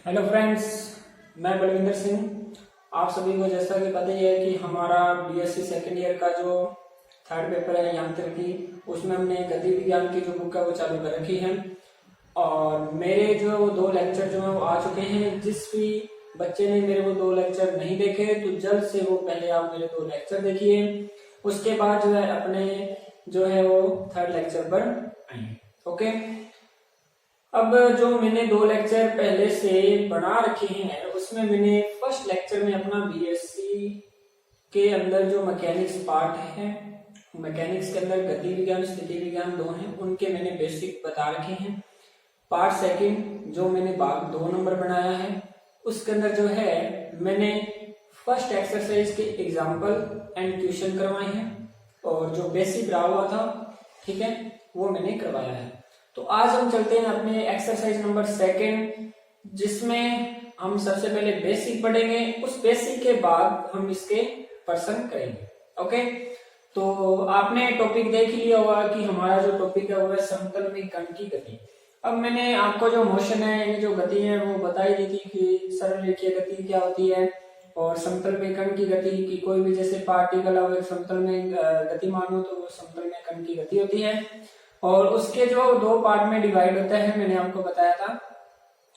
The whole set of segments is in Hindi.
हेलो फ्रेंड्स, मैं बलविंदर सिंह। आप सभी को जैसा कि पता ही है कि हमारा बीएससी सेकेंड ईयर का जो थर्ड पेपर है यांत्रिकी, उसमें हमने गति विज्ञान की जो बुक है वो चालू कर रखी है। और मेरे जो दो लेक्चर जो है वो आ चुके हैं। जिस भी बच्चे ने मेरे वो दो लेक्चर नहीं देखे तो जल्द से वो पहले आप मेरे दो लेक्चर देखिए, उसके बाद जो है अपने जो है वो थर्ड लेक्चर पर आएंगे। ओके, अब जो मैंने दो लेक्चर पहले से बना रखे हैं उसमें मैंने फर्स्ट लेक्चर में अपना बीएससी के अंदर जो मैकेनिक्स पार्ट है, मैकेनिक्स के अंदर गति विज्ञान स्थिति विज्ञान दो हैं, उनके मैंने बेसिक बता रखे हैं। पार्ट सेकंड जो मैंने भाग 2 नंबर बनाया है उसके अंदर जो है मैंने फर्स्ट एक्सरसाइज के एग्जाम्पल एंड क्वेश्चन करवाए हैं और जो बेसिक रहा हुआ था, ठीक है, वो मैंने करवाया है। तो आज हम चलते हैं अपने एक्सरसाइज नंबर सेकंड, जिसमें हम सबसे पहले बेसिक पढ़ेंगे, उस बेसिक के बाद हम इसके पर्सन करेंगे। ओके, तो आपने टॉपिक देख लिया होगा कि हमारा जो टॉपिक है वो है समतल में कण की गति। अब मैंने आपको जो मोशन है यानी जो गति है वो बताई दी थी कि सरल रेखीय गति क्या होती है और समतल में कण की गति की कोई भी जैसे पार्टिकल अगर समतल में गतिमान हो तो वो समतल में कण की गति होती है। और उसके जो दो पार्ट में डिवाइड होता है मैंने आपको बताया था,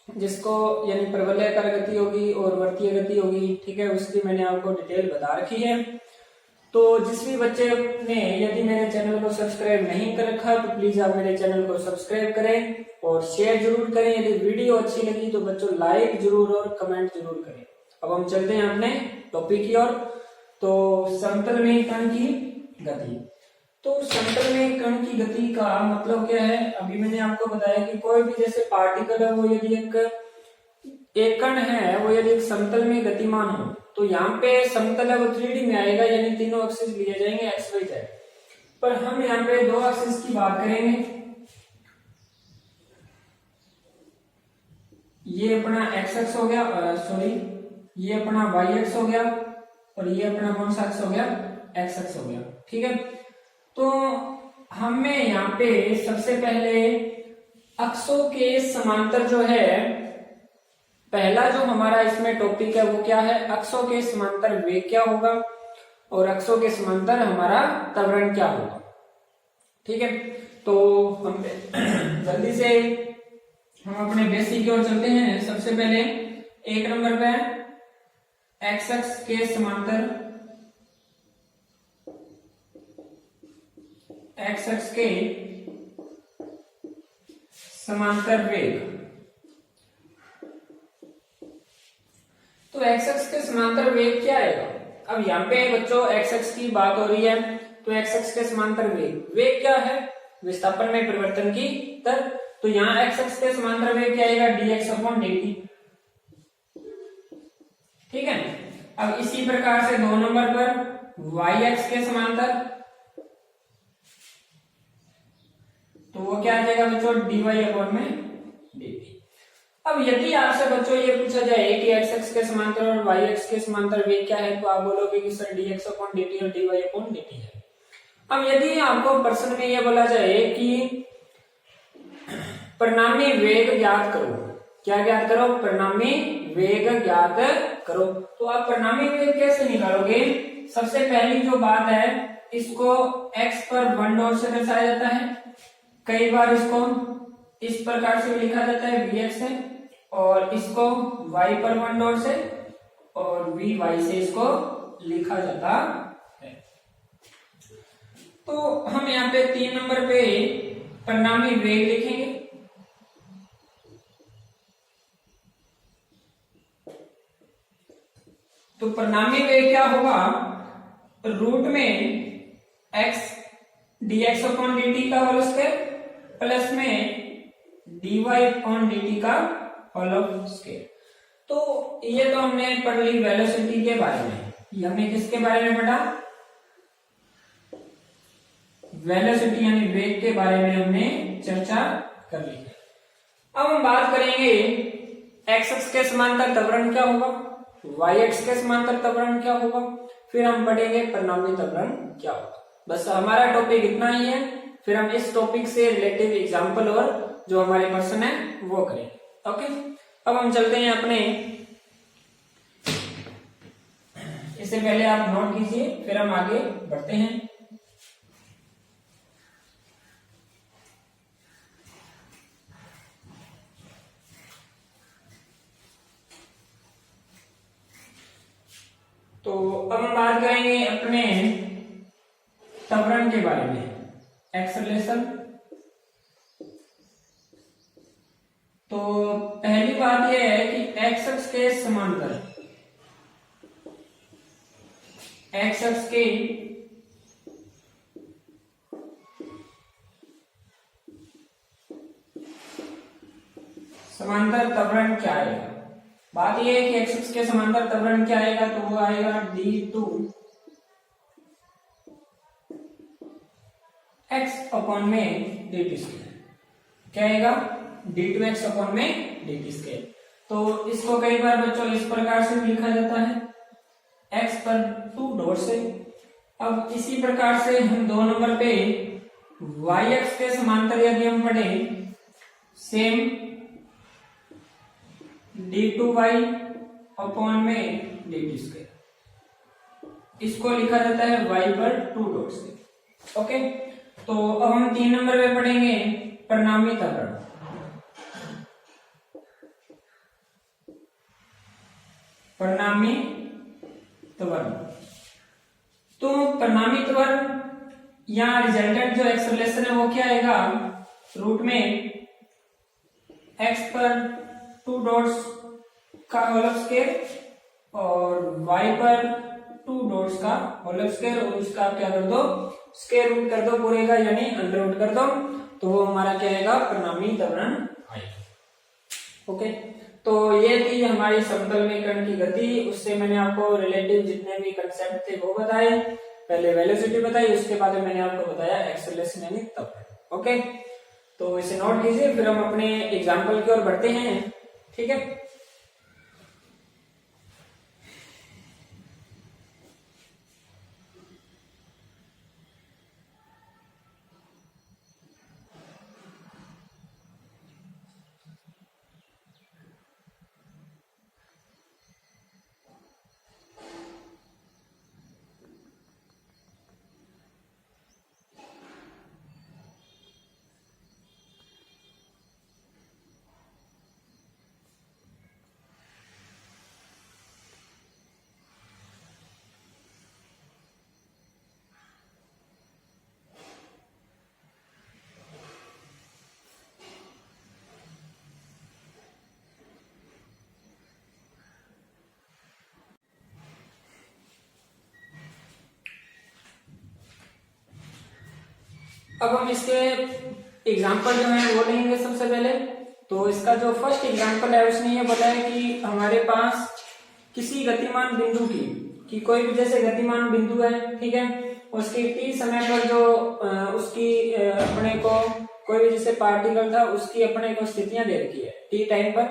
जिसको यानी परवलयाकार गति होगी और वर्तीय गति होगी, ठीक है, उसकी मैंने आपको डिटेल बता रखी है। तो जिस भी बच्चे ने यदि मेरे चैनल को सब्सक्राइब नहीं कर रखा तो प्लीज आप मेरे चैनल को सब्सक्राइब करें और शेयर जरूर करें। यदि वीडियो अच्छी लगी तो बच्चों लाइक जरूर और कमेंट जरूर करें। अब हम चलते हैं अपने टॉपिक की ओर। तो समतल में कण की गति, तो समतल में कण की गति का मतलब क्या है? अभी मैंने आपको बताया कि कोई भी जैसे पार्टिकल है वो यदि एक कण है वो यदि एक समतल में गतिमान हो तो यहाँ पे समतल है वो 3D में आएगा, यानी तीनों एक्सिस लिए जाएंगे एक्स वाई जेड। पर हम यहाँ पे दो एक्सिस की बात करेंगे। ये अपना एक्स एक्स हो गया, सॉरी ये अपना वाई एक्स हो गया और ये अपना कौन सा एक्स हो गया? एक्स एक्स हो गया, ठीक है। तो हमें यहाँ पे सबसे पहले अक्षों के समांतर जो है, पहला जो हमारा इसमें टॉपिक है वो क्या है? अक्षों के समांतर वेग क्या होगा और अक्षों के समांतर हमारा त्वरण क्या होगा, ठीक है। तो हम जल्दी से हम अपने बेसिक की ओर चलते हैं। सबसे पहले एक नंबर पे एक्स एक्स के समांतर, एक्स एक्स के समांतर वेग। तो एक्स एक्स के समांतर वेग क्या आएगा? अब यहाँ पे बच्चों एक्स एक्स की बात हो रही है तो एक्स एक्स के समांतर वेग क्या है? विस्थापन में परिवर्तन की दर। तो यहाँ एक्स एक्स के समांतर वेग क्या आएगा? dx अपॉन dt, ठीक है। अब इसी प्रकार से 2 नंबर पर वाई एक्स के समांतर, तो वो क्या आ जाएगा बच्चों? dy अपॉन में dt। अब यदि आपसे बच्चों ये पूछा जाए कि एक्स एक्स के समांतर और वाई एक्स के समांतर वेग क्या है तो आप बोलोगे कि सर dx अपॉन dt और dy अपॉन dt है। अब यदि आपको प्रश्न में ये बोला जाए कि परिणामी वेग ज्ञात करो, क्या ज्ञात करो? परिणामी वेग ज्ञात करो, तो आप परिणामी वेग कैसे निकालोगे? सबसे पहली जो बात है, इसको x पर 1 डॉट से दर्शाया जाता है, कई बार इसको इस प्रकार से लिखा जाता है vx से, और इसको y पर 1 डॉट से और vy से इसको लिखा जाता है। तो हम यहाँ पे 3 नंबर पे परिणामी वेग लिखेंगे। तो परिणामी वेग क्या होगा? रूट में x dx अपॉन dt का होल स्क्वायर प्लस में dy अपॉन dt का होल स्क्वायर। तो ये तो हमने पढ़ ली वेलोसिटी के बारे में। ये हमने किसके बारे में पढ़ा? वेलोसिटी यानी वेग के बारे में हमने चर्चा कर ली। अब हम बात करेंगे एक्स एक्स के समांतर त्वरण क्या होगा, वाई एक्स के समांतर त्वरण क्या होगा, फिर हम पढ़ेंगे परिणामी त्वरण क्या होगा। बस हमारा टॉपिक इतना ही है, फिर हम इस टॉपिक से रिलेटेड एग्जाम्पल और जो हमारे क्वेश्चन है वो करेंगे। ओके, अब हम चलते हैं अपने, इससे पहले आप नोट कीजिए फिर हम आगे बढ़ते हैं। तो अब हम बात करेंगे अपने त्वरण के बारे में, एक्सेलरेशन। तो पहली बात यह है कि एक्स अक्ष के समांतर, एक्स अक्ष के समांतर त्वरण क्या आएगा। बात यह है कि एक्स अक्ष के समांतर त्वरण क्या आएगा, तो वो आएगा d2 x अपॉन में dt स्क्वायर। क्या आएगा, d2x अपॉन में dt स्क्वायर। तो इसको कई बार बच्चों इस प्रकार से लिखा जाता है, x पर 2 डॉट से। अब इसी प्रकार से हम 2 नंबर पे y अक्ष के समांतर यदि हम पढ़े, सेम d2y अपॉन में dt स्क्वायर, इसको लिखा जाता है y पर 2 डॉट से। ओके, तो अब हम 3 नंबर पे पढ़ेंगे परिणामी त्वरण। परिणामी त्वरण, तो परिणामी त्वरण या रिजल्टेंट जो एक्सेलरेशन है वो क्या आएगा, रूट में x पर 2 डॉट्स का होल स्क्वायर और y पर 2 डॉट्स का होल स्क्वायर, और उसका क्या कर दो, स्क्वायर रूट कर दो पूरे का, यानी अंडर रूट कर दो, तो वो हमारा क्या आएगा, परिणामी त्वरण आएगा। ओके, तो ये थी हमारी समतलमीकरण की गति। उससे मैंने आपको रिलेटिव जितने भी कंसेप्ट थे वो बताए। पहले वेलोसिटी बताई, उसके बाद मैंने आपको बताया एक्सेलरेशन यानी त्वरण। ओके, तो इसे नोट कीजिए, फिर हम अपने एग्जाम्पल की ओर बढ़ते हैं। ठीक है, अब हम इसके एग्जाम्पल जो है वो लेंगे सबसे पहले। तो इसका जो फर्स्ट एग्जाम्पल है उसने ये बताया कि हमारे पास किसी गतिमान बिंदु की कोई भी जैसे गतिमान बिंदु है, ठीक है, उसके t समय पर जो उसकी अपने को कोई भी जैसे पार्टिकल था उसकी अपने को स्थितियां दे रखी है t टाइम पर।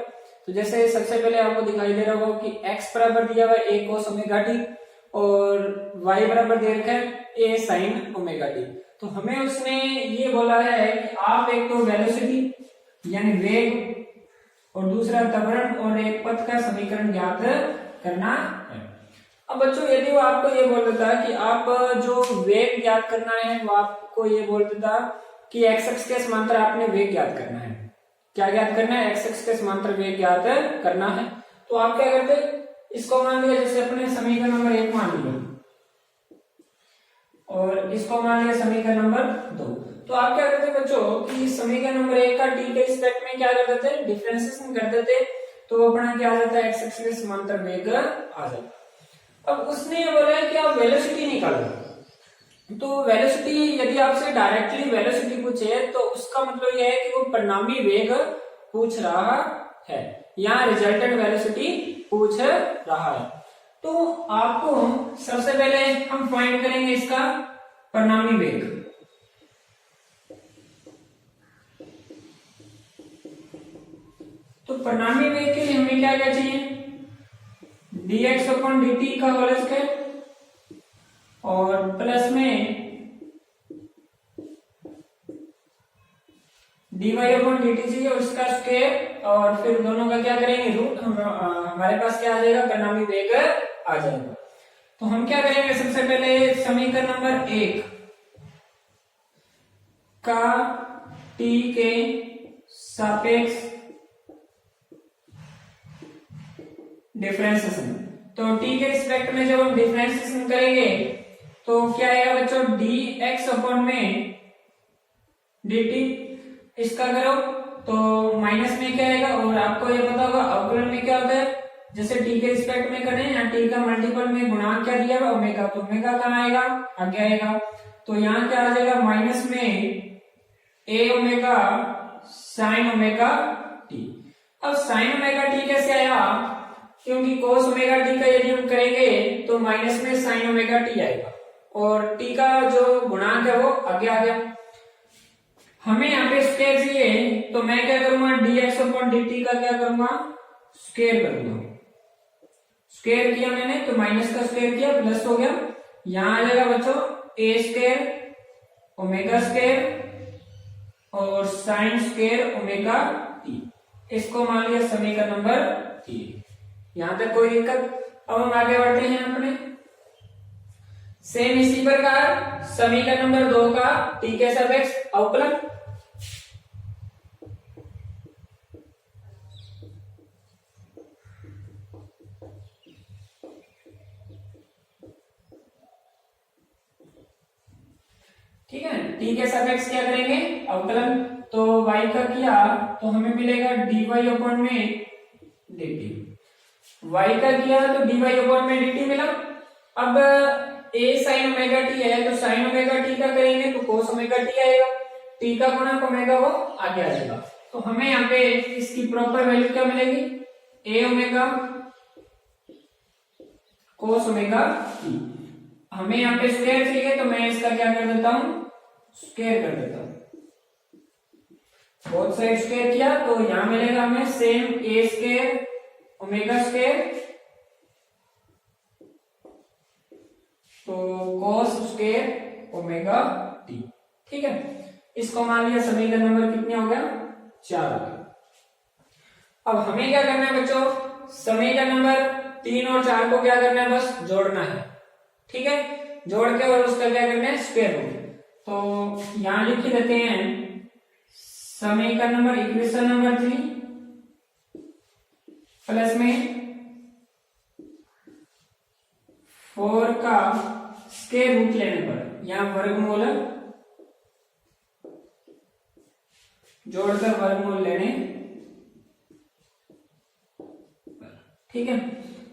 तो जैसे सबसे पहले आपको दिखाई दे रहा होगा कि x बराबर दिया हुआ है a cos ओमेगा t और y बराबर दे रखा है a sin ओमेगा t। तो हमें उसने ये बोला है कि आप एक तो वेलोसिटी यानी वेग और दूसरा त्वरण और एक पथ का समीकरण ज्ञात करना है। अब बच्चों यदि वो आपको ये बोल देता कि आप जो वेग ज्ञात करना है, वो आपको ये बोल देता कि एक्स अक्ष के समांतर आपने वेग ज्ञात करना है। क्या ज्ञात करना है, एक्स अक्ष के समांतर वेग ज्ञात करना है। तो आप क्या करते, इसको मान लिया जैसे अपने समीकरण नंबर 1 मान लिया और इसको मान लिया समीकरण नंबर 2। तो आप क्या करते बच्चों कि समीकरण नंबर 1 का t के रिस्पेक्ट में क्या कर देते, डिफरेंशिएशन कर देते, तो अपना क्या आ जाता है, एक्स अक्ष के समांतर वेग आ जाता। अब उसने ये बोला है कि आप वेलोसिटी निकालो। तो वेलोसिटी यदि आपसे डायरेक्टली वेलोसिटी पूछे तो उसका मतलब यह है कि वो परिणामी वेग पूछ रहा है या रिजल्टेंट वेलोसिटी पूछ रहा है। तो आपको सबसे पहले हम फाइंड करेंगे इसका परिणामी वेग। तो परिणामी वेग के लिए हमें क्या क्या चाहिए, dx अपॉन dt का होल स्क्वायर और प्लस में dy अपॉन dt चाहिए और इसका स्क्वायर, और फिर दोनों का क्या करेंगे रूट। हमारे पास क्या आ जाएगा, परिणामी वेग आ जाएगा। तो हम क्या करेंगे, सबसे पहले समीकरण नंबर 1 का t के सापेक्ष डिफरेंशिएशन। तो t के रिस्पेक्ट में जब हम डिफरेंशिएशन करेंगे तो क्या आएगा बच्चों, dx अपॉन में dt। इसका करो तो माइनस में क्या आएगा, और आपको ये पता होगा अवकलन में क्या होता है, जैसे t के रिस्पेक्ट में करें या t का मल्टीपल में गुणांक क्या दिया है ओमेगा, तो ओमेगा कहाँ आएगा, आगे आएगा। तो यहाँ क्या आ जाएगा, माइनस में a omega sine omega t। अब साइन ओमेगा t कैसे आया, क्योंकि cos ओमेगा t का यदि हम करेंगे तो माइनस में साइन ओमेगा t आएगा, और t का जो गुणांक है वो आगे आ गया। हमें यहाँ पे स्क्वायर चाहिए, तो मैं क्या करूंगा, dx अपॉन dt का क्या करूंगा, स्क्वायर करूंगा। स्क्वायर किया मैंने तो माइनस का स्क्वायर किया, प्लस हो गया। यहाँ आ जाएगा बच्चों a स्क्वायर ओमेगा स्क्वायर और साइन स्क्वायर ओमेगा t। इसको मान लिया समीकरण नंबर 3। यहां तक कोई दिक्कत। अब हम आगे बढ़ते हैं अपने सेम इसी प्रकार समीकरण नंबर 2 का t के सापेक्ष अवकलन। ठीक है, t के सापेक्ष क्या करेंगे, अवकलन। तो y का किया तो हमें मिलेगा dy अपॉन में dt। y का किया तो dy अपॉन में dt मिला। अब a sin ओमेगा t है तो sin ओमेगा t का करेंगे तो cos ओमेगा t आएगा, t का गुणक ओमेगा वो आगे आ जाएगा। तो हमें यहाँ पे इसकी प्रॉपर वैल्यू क्या मिलेगी, a omega cos omega t। हमें यहाँ पे स्क्वायर चाहिए तो मैं इसका क्या कर देता हूं, स्क्वायर कर देता हूं। बोथ साइड स्क्वायर किया तो यहां मिलेगा हमें same a square omega square तो cos स्क्वायर ओमेगा t। ठीक है, इसको मान लिया समीकरण नंबर कितने हो गया, 4 हो गया। अब हमें क्या करना है बच्चों, समीकरण नंबर 3 और 4 को क्या करना है, बस जोड़ना है। ठीक है, जोड़ के और उसका क्या करना है, स्क्वायर रूट। तो यहां लिख देते हैं समीकरण नंबर इक्वेशन नंबर 3 प्लस में 4 का स्क्वायर रूट लेने पर यहां वर्गमूल जोड़कर वर्गमूल लेने। ठीक है,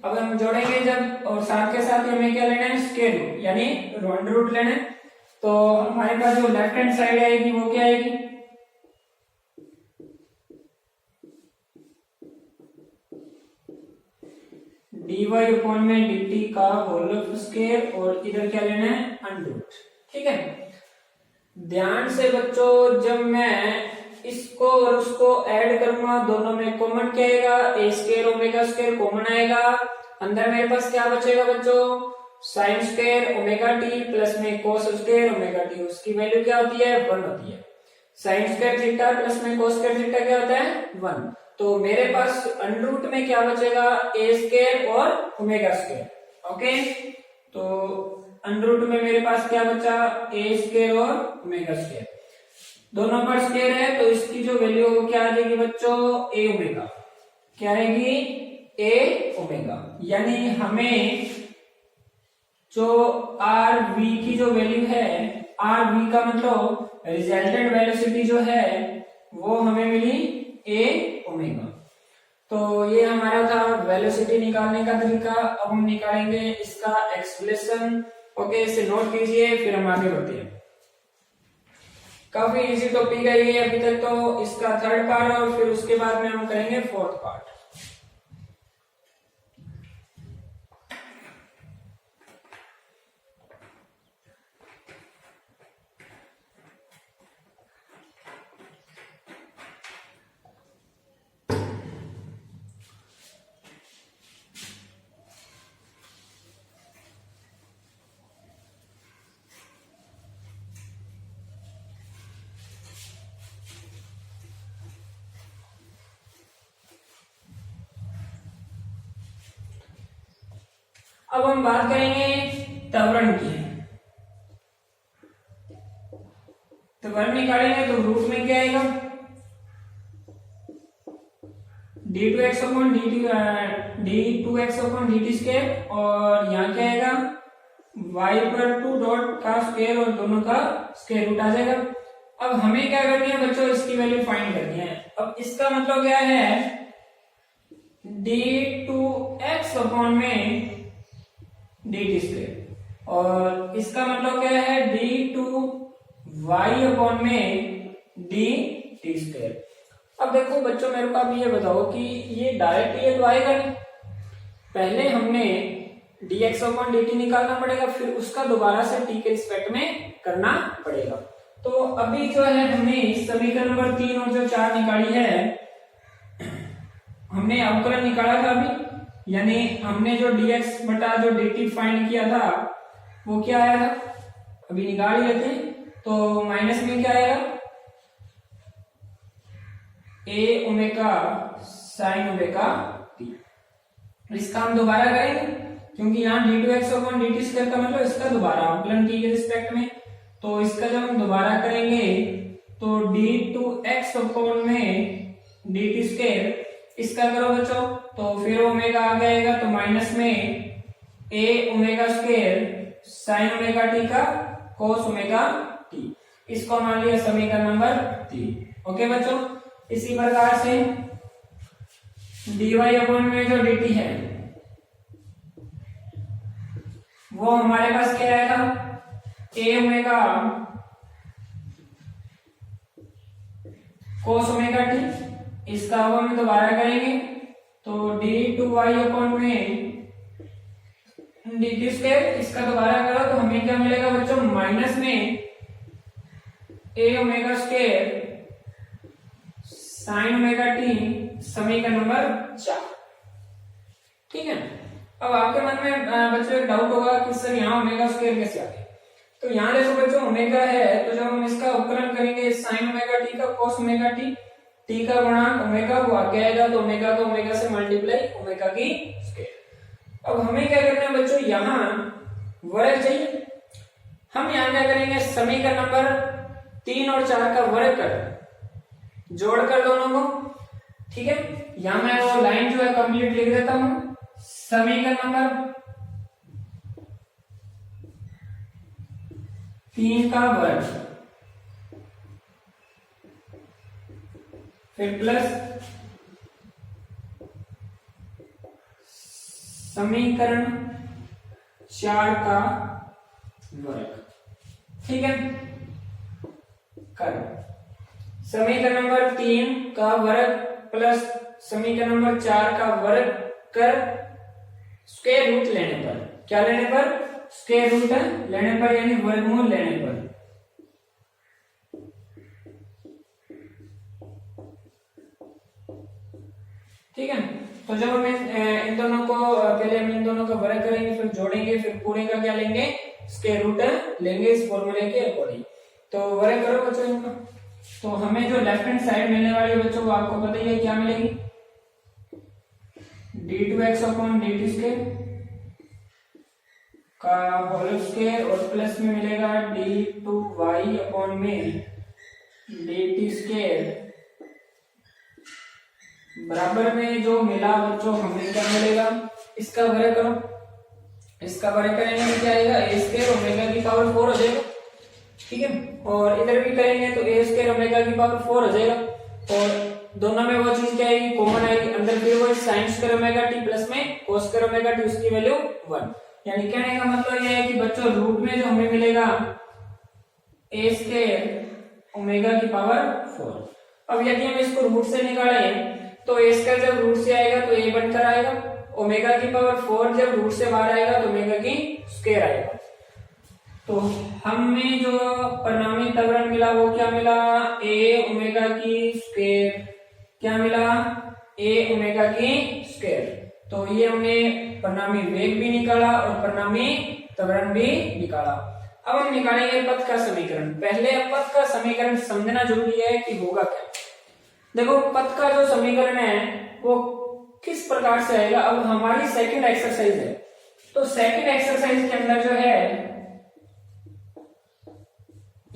अब हम जोड़ेंगे जब और साथ के साथ हमें क्या लेना है, स्क्वायर रूट यानी अंडर रूट लेना है। तो हमारे पास जो लेफ्ट हैंड साइड आएगी वो क्या आएगी, dy अपॉन में dt का होल स्क्वायर और इधर क्या लेना है, अंडर रूट। ठीक है, ध्यान से बच्चों जब मैं इसको और उसको ऐड करूंगा दोनों में कॉमन क्या आएगा, a square omega square common आएगा। अंदर मेरे पास क्या बचेगा बच्चों, sine square omega T plus में कोस स्क्वायर ओमेगा टी। उसकी वैल्यू क्या होती है, 1 होती है। साइन स्क्वायर थीटा प्लस में कोस स्क्वायर थीटा क्या होता है, 1। तो मेरे पास अंडर रूट में क्या बचेगा, a स्क्वायर और ओमेगा स्क्वायर। ओके, तो अंडर रूट में मेरे पास क्या बचा, a स्क्वायर और ओमेगा स्क्वायर। दोनों पर स्क्वायर है तो इसकी जो वैल्यू होगी क्या आ जाएगी बच्चों, a ओमेगा। क्या आएगी, a ओमेगा। यानी हमें जो आर वी की जो वैल्यू है, आर वी का मतलब रिजल्टेंट वेलोसिटी जो है वो हमें मिली a ओमेगा। तो ये हमारा था वेलोसिटी निकालने का तरीका। अब हम निकालेंगे इसका एक्सप्रेशन। ओके, इसे नोट कीजिए फिर हम आगे बढ़ते हैं। काफी इजी टॉपिक है ये अभी तक, तो इसका थर्ड पार्ट और फिर उसके बाद में हम करेंगे फोर्थ पार्ट। अब हम बात करेंगे त्वरण की। त्वरण निकालेंगे तो रूट में क्या आएगा, d2x upon d2x upon dt square, और यहाँ क्या आएगा y पर 2 डॉट का स्क्वायर और दोनों का स्क्वायर रूट आ जाएगा। अब हमें क्या करनी है बच्चों, इसकी वैल्यू फाइंड करनी है। अब इसका मतलब क्या है, d2x अपॉन में dt स्क्वायर, और इसका मतलब क्या है d2y अपॉन में dt स्क्वायर। अब देखो बच्चों मेरे को आप ये बताओ कि ये डायरेक्ट ये तो आएगा नहीं, पहले हमने dx अपॉन dt निकालना पड़ेगा, फिर उसका दोबारा से t के रिस्पेक्ट में करना पड़ेगा। तो अभी जो है हमने समीकरण नंबर 3 और जो 4 निकाली है, हमने अवकलन निकाला था अभी, यानी हमने जो dx बटा जो dt फाइंड किया था वो क्या आया था, अभी निकाल ही लेते हैं। तो माइनस में क्या आएगा, a omega sine omega t। इसका हम दोबारा करेंगे क्योंकि यहाँ d2x अपॉन dt स्क्वायर का मतलब इसका दोबारा अवकलन t के रिस्पेक्ट में, तो इसका जब हम दोबारा करेंगे तो d2x अपॉन में dt स्क्वायर, इसका करो बच्चों तो फिर ओमेगा आ जाएगा, तो माइनस में a omega square sine omega t का cos ओमेगा t। इसको मान लिया समीकरण नंबर 3। ओके बच्चों, इसी प्रकार से dy अपॉन में जो dt है वो हमारे पास क्या आएगा, a omega cos omega t। इसका अब हम दोबारा करेंगे तो d2y अपॉन में dt स्क्वायर, इसका दोबारा करो तो हमें क्या मिलेगा बच्चों, माइनस में a omega square sine omega T, समीकरण नंबर 4। ठीक है। अब आपके मन में बच्चों एक डाउट होगा कि सर यहाँ ओमेगा स्क्वायर कैसे आ गया। तो यहाँ देखो बच्चों ओमेगा है, तो जब हम इसका अवकलन करेंगे साइन ओमेगा टी का cos ओमेगा टी का गुणांक ओमेगा वो आगे आएगा, तो ओमेगा को ओमेगा से मल्टीप्लाई ओमेगा की स्क्वायर। अब हमें क्या करना है बच्चों, यहाँ वर्ग चाहिए। हम यहाँ क्या करेंगे, समीकरण नंबर 3 और 4 का वर्ग कर जोड़कर दोनों को, ठीक है। यहां मैं वो लाइन जो है कंप्लीट लिख देता हूं, समीकरण नंबर 3 का वर्ग फिर प्लस समीकरण 4 का वर्ग, ठीक है। कर समीकरण नंबर 3 का वर्ग प्लस समीकरण नंबर 4 का वर्ग कर स्क्वायर रूट लेने पर, क्या लेने पर, स्क्वायर रूट लेने पर, यानी वर्गमूल लेने पर। ठीक है। तो जब हम इन दोनों को पहले हम इन दोनों का वर्ग करेंगे, फिर जोड़ेंगे, फिर पूरे का क्या लेंगे, स्क्वायर रूट लेंगे इस फॉर्मूले के अकॉर्डिंग। तो वर्ग करो बच्चों इनका, तो हमें जो लेफ्ट हैंड साइड मिलने वाली है बच्चों वो आपको पता ही है क्या मिलेगी, d2x अपॉन dt स्क्वायर का होल स्क्वायर, और प्लस में मिलेगा d2y अपॉन में dt स्क्वायर, बराबर में जो मिला बच्चों हमें क्या मिलेगा, इसका वर्ग करो। इसका वर्ग करेंगे तो क्या आएगा, a स्क्वायर ओमेगा की पावर 4 हो जाएगा, ठीक है। और इधर भी करेंगे तो a स्क्वायर ओमेगा की पावर 4 हो जाएगा, और दोनों में वो चीज क्या आएगी, कॉमन आएगी, अंदर फिर वो sine square omega T plus में cos स्क्वायर ओमेगा टी, उसकी वैल्यू 1। यानी कहने का मतलब ये है कि बच्चों रूट में जो हमें मिलेगा a स्क्वायर ओमेगा की पावर 4। अब यदि हम इसको रूट से निकालें तो a स्क्वायर जब रूट से आएगा तो a बनकर आएगा, ओमेगा की पावर 4 जब रूट से बाहर आएगा तो ओमेगा की स्क्वायर आएगा। तो हमें जो परिणामी त्वरण मिला वो क्या मिला, a ओमेगा की स्क्वायर, क्या मिला, a ओमेगा की स्क्वायर। तो ये हमने परिणामी वेग भी निकाला और परिणामी त्वरण भी निकाला। अब हम निकालेंगे पथ का समीकरण। पहले पथ का समीकरण समझना जरूरी है कि होगा क्या। देखो पथ का जो समीकरण है वो किस प्रकार से आएगा। अब हमारी सेकंड एक्सरसाइज है, तो सेकंड एक्सरसाइज के अंदर जो है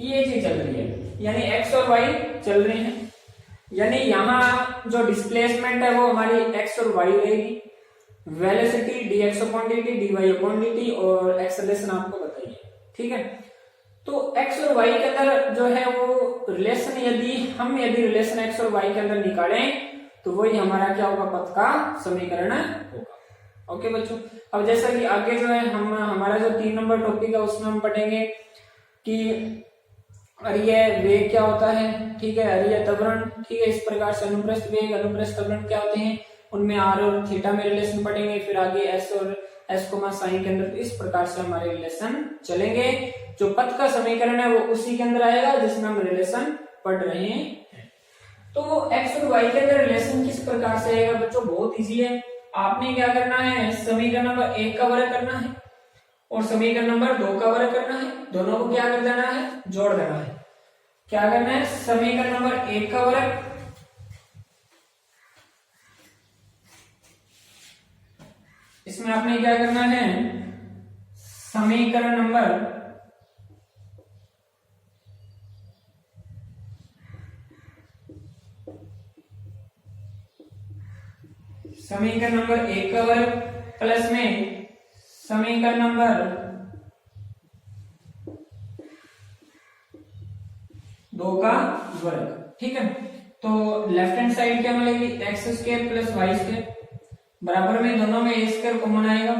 ये चीज चल रही है, यानी एक्स और वाई चल रहे हैं, यानी यहाँ जो डिस्प्लेसमेंट है वो हमारी एक्स और वाई रहेगी, velocity dx upon dt, dy upon dt और एक्सेलरेशन आपको बताइए, ठीक है। तो x और y के अंदर जो है वो रिलेशन, यदि रिलेशन x और y के अंदर निकालें तो वही हमारा क्या होगा, पथ का समीकरण होगा। ओके बच्चों, अब जैसा कि आगे जो है हम हमारा जो 3 नंबर टॉपिक है उसमें हम पढ़ेंगे कि अरीय वेग क्या होता है, ठीक है, अरीय त्वरण, ठीक है, इस प्रकार से अनुप्रस्थ वेग, अनुप्रस्थ त्वरण क्या होते हैं, उनमें आर और थीटा में रिलेशन पढ़ेंगे, फिर आगे एस और एस कोमा साइन के अंदर, तो इस प्रकार से हमारे रिलेशन चलेंगे। जो पथ का समीकरण है वो उसी के अंदर आएगा जिसमें हम रिलेशन पढ़ रहे हैं। तो एक्स और वाई के अंदर रिलेशन किस प्रकार से आएगा बच्चों, बहुत इजी है। आपने क्या करना है, समीकरण नंबर 1 का वर्ग करना है और समीकरण नंबर 2 का वर्ग करना है, दोनों को क्या कर देना है, जोड़ देना है। क्या करना है, समीकरण नंबर 1 का वर्ग इसमें आपने क्या करना है, समीकरण नंबर समीकरण नंबर 1 का वर्ग प्लस में समीकरण नंबर 2 का वर्ग, ठीक है। तो लेफ्ट हैंड साइड क्या मिलेगी, x square plus y square, बराबर में दोनों में ए स्क्वायर कॉमन आएगा,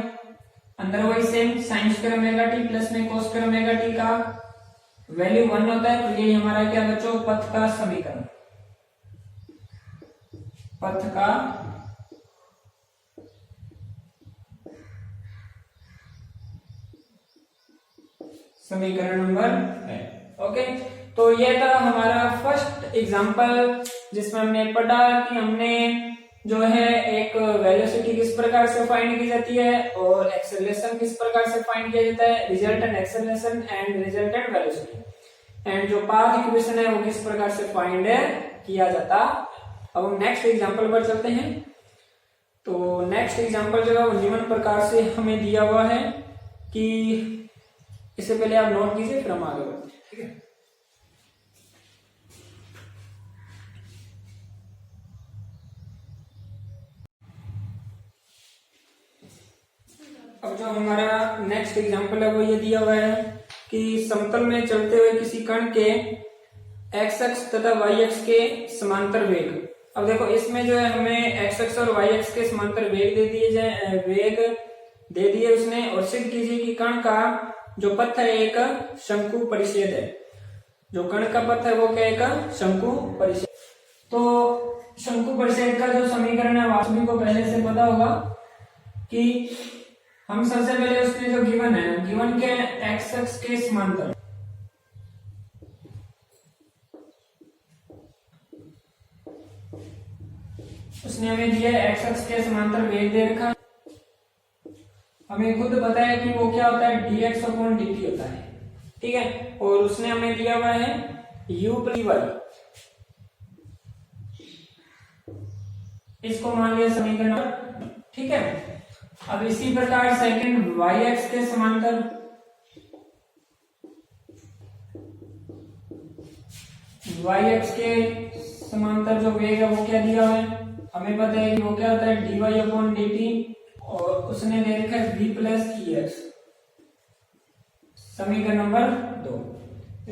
अंदर वही same sine square omega T plus में कोस स्क्वायर ओमेगा टी का वैल्यू 1 होता है। तो ये हमारा क्या बच्चों, पथ का समीकरण, पथ का समीकरण नंबर है। ओके, तो ये था हमारा फर्स्ट एग्जांपल जिसमें हमने पढ़ा कि हमने जो है एक वेलोसिटी किस प्रकार से फाइंड की जाती है और एक्सेलरेशन किस प्रकार से फाइंड किया जाता है, resultant acceleration and resultant velocity, and जो पाथ इक्वेशन है वो किस प्रकार से फाइंड किया जाता। अब हम नेक्स्ट एग्जांपल पर चलते हैं। तो नेक्स्ट एग्जांपल जो है वो निम्न प्रकार से हमें दिया हुआ है कि इससे पहले आप नोट कीजिए फिर हम आगे बढ़ते हैं, ठीक है। अब जो हमारा नेक्स्ट एग्जांपल है वो ये दिया हुआ है कि समतल में चलते हुए किसी कण के एक्स अक्ष तथा वाई अक्ष के समांतर वेग। अब देखो इसमें जो है हमें एक्स अक्ष और वाई अक्ष के समांतर वेग दे दिए उसने, और सिद्ध कीजिए कि कण का जो पथ है एक शंकु परिच्छेद है। जो कण का पथ है वो क्या, एक शंकु परिच्छेद। तो शंकु परिच्छेद का जो समीकरण है आप सभी को पहले से पता होगा कि हम सबसे पहले उसमें जो गिवन है, गिवन के एक्स अक्ष के समांतर, उसने हमें दिया एक्स अक्ष के समांतर वेग दे रखा, हमें खुद पता है कि वो क्या होता है, dx अपॉन dt होता है, ठीक है। और उसने हमें दिया हुआ है u प्लस y, इसको मान लिया समीकरण, ठीक है। अब इसी प्रकार सेकंड y अक्ष के समांतर, y अक्ष के समांतर जो वेग है वो क्या दिया हुआ है, हमें पता है कि वो क्या होता है dy अपॉन dt, और उसने दे रखा है v प्लस ई एक्स, समीकरण number 2,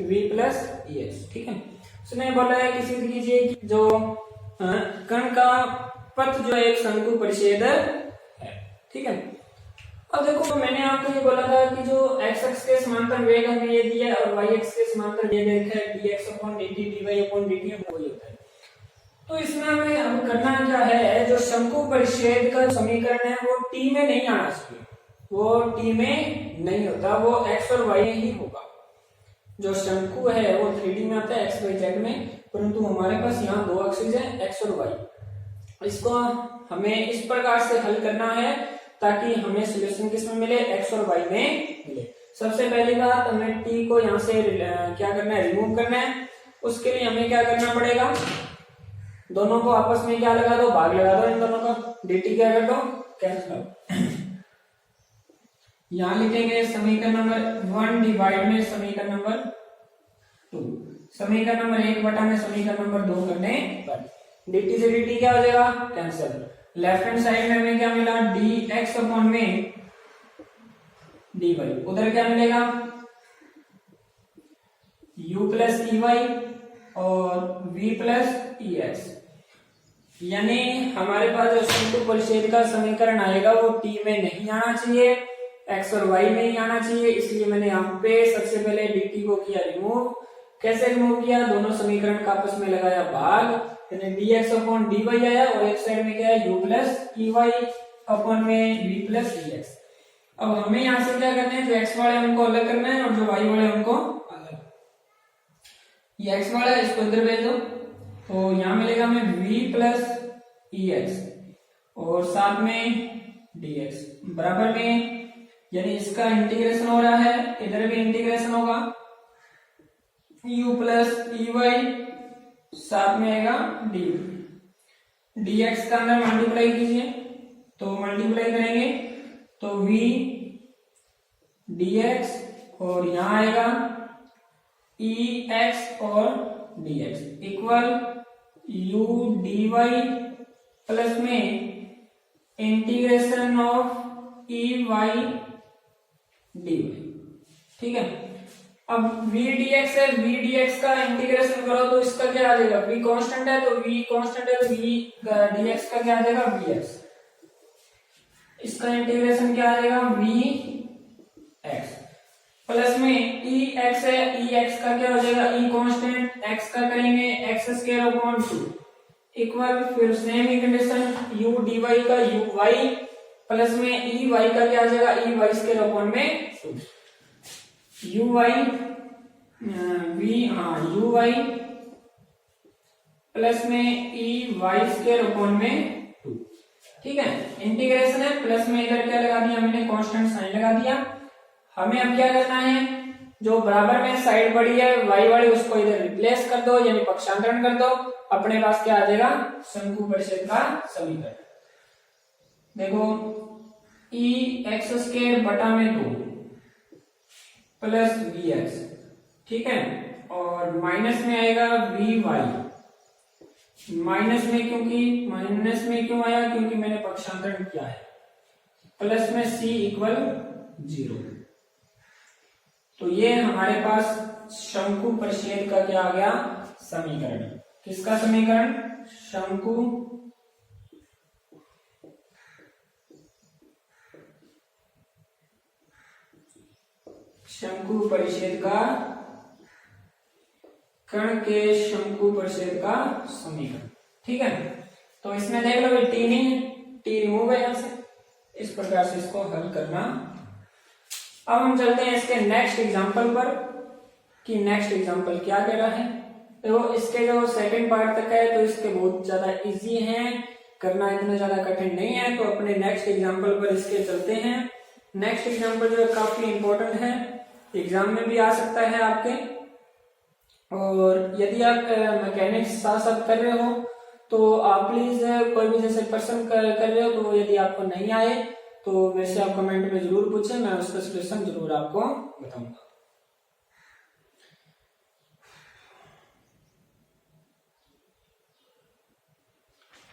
v plus e x, ठीक है। उसने बोला है कि सिद्ध कीजिए कि जो कण का पथ जो एक शंकु परिच्छेद है, ठीक है। अब देखो मैंने आपको ये बोला था कि जो x अक्ष के समांतर वेग हमें ये दिया है और y अक्ष के समांतर ये दे रखा है dx upon dt, dy upon dt वही होता है। तो इसमें हमें अब करना क्या है, जो शंकु परिच्छेद का समीकरण है वो टी में नहीं आना चाहिए, वो टी में नहीं होता, वो एक्स और वाई ही होगा। जो शंकु है वो 3D में आता है एक्स वाई जेड में, परंतु हमारे पास यहाँ दो एक्सिस है एक्स और वाई। इसको हमें इस प्रकार से हल करना है ताकि हमें सोल्यूशन किसमें मिले, एक्स और वाई में मिले। सबसे पहली बात हमें टी को यहाँ से क्या करना है, रिमूव करना है। उसके लिए हमें क्या करना पड़ेगा, दोनों को आपस में क्या लगा दो, भाग लगा दो, इन दोनों का dt क्या कर दो, कैंसिल। यहाँ लिखेंगे समीकरण नंबर 1 डिवाइड में समीकरण नंबर 2, समीकरण नंबर 1 बटा में समीकरण नंबर 2 करने पर dt से dt क्या हो जाएगा, कैंसिल। लेफ्ट हैंड साइड में हमें क्या मिला, dx अपॉन में dy, उधर क्या मिलेगा u प्लस ई वाई और v प्लस ई एक्स। यानी हमारे पास जो शंकु परिच्छेद का समीकरण आएगा वो t में नहीं आना चाहिए, x और y में ही आना चाहिए। इसलिए मैंने यहाँ पे सबसे पहले dt को किया रिमूव। कैसे रिमूव किया, दोनों समीकरण का आपस में लगाया भाग, यानी dx अपॉन dy आया और एक साइड में क्या है u plus e y upon में v प्लस ई एक्स। अब हमें यहाँ से क्या करना है, जो x वाले उनको अलग करना है और जो y वाले उनको अलग। ये x वाला इसको इधर भेज दो, तो यहाँ मिलेगा हमें v प्लस ई एक्स और साथ में dx बराबर में, यानी इसका इंटीग्रेशन हो रहा है, इधर भी इंटीग्रेशन होगा, u प्लस ई वाई साथ में आएगा dy, dx का अंदर मल्टीप्लाई कीजिए, तो मल्टीप्लाई करेंगे तो v dx और यहाँ आएगा ex और dx equal u dy plus में integration of e y dy। ठीक है, अब v dx है, v dx का इंटीग्रेशन करो तो इसका क्या आ जाएगा, v कांस्टेंट है तो v कांस्टेंट है तो v dx का क्या आ जाएगा vx। इसका इंटीग्रेशन क्या आ जाएगा vx प्लस में ex है, ex का क्या हो जाएगा e कांस्टेंट, x का करेंगे x स्क्वायर अपॉन 2 इक्वल, फिर सेम ही कंडीशन u dy का uy प्लस में ey का क्या आ जाएगा ey स्क्वायर अपॉन में 2, uy uy प्लस में ey स्क्वायर अपॉन में 2। ठीक है, इंटीग्रेशन है, प्लस में इधर क्या लगा दिया हमने, कांस्टेंट साइन लगा दिया। हमें अब क्या करना है, जो बराबर में साइड पड़ी है y वाली उसको इधर रिप्लेस कर दो, यानी पक्षांतरण कर दो, अपने पास क्या आ जाएगा, शंकु परिच्छेद का समीकरण। देखो ई एक्स स्क्वायर बटा में 2 प्लस वी एक्स, ठीक है, और माइनस में आएगा वी वाई, माइनस में क्यों आया, क्योंकि मैंने पक्षांतरण किया है, प्लस में c इक्वल 0। तो ये हमारे पास शंकु परिच्छेद का क्या आ गया, समीकरण। किसका समीकरण, शंकु परिच्छेद का, कण के शंकु परिच्छेद का समीकरण। ठीक है, तो इसमें देख लो टी नहीं, टी रिमूव है यहां से, इस प्रकार से इसको हल करना। अब हम चलते हैं इसके नेक्स्ट एग्जांपल पर कि नेक्स्ट एग्जांपल क्या कह रहा है। तो इसके जो सेकंड पार्ट तक है तो इसके बहुत ज्यादा इजी हैं, करना इतना ज्यादा कठिन नहीं है। तो अपने नेक्स्ट एग्जांपल पर इसके चलते हैं। नेक्स्ट एग्जांपल जो है काफी इंपॉर्टेंट है, एग्जाम में भी आ सकता है आपके, और यदि आप मैकेनिक्स साथ साथ कर रहे हो तो आप प्लीज कोई भी जैसे पर्सन कर रहे हो तो यदि आपको नहीं आए तो मेरे से आप कमेंट में जरूर पूछें, मैं उसका सॉल्यूशन जरूर आपको बताऊंगा।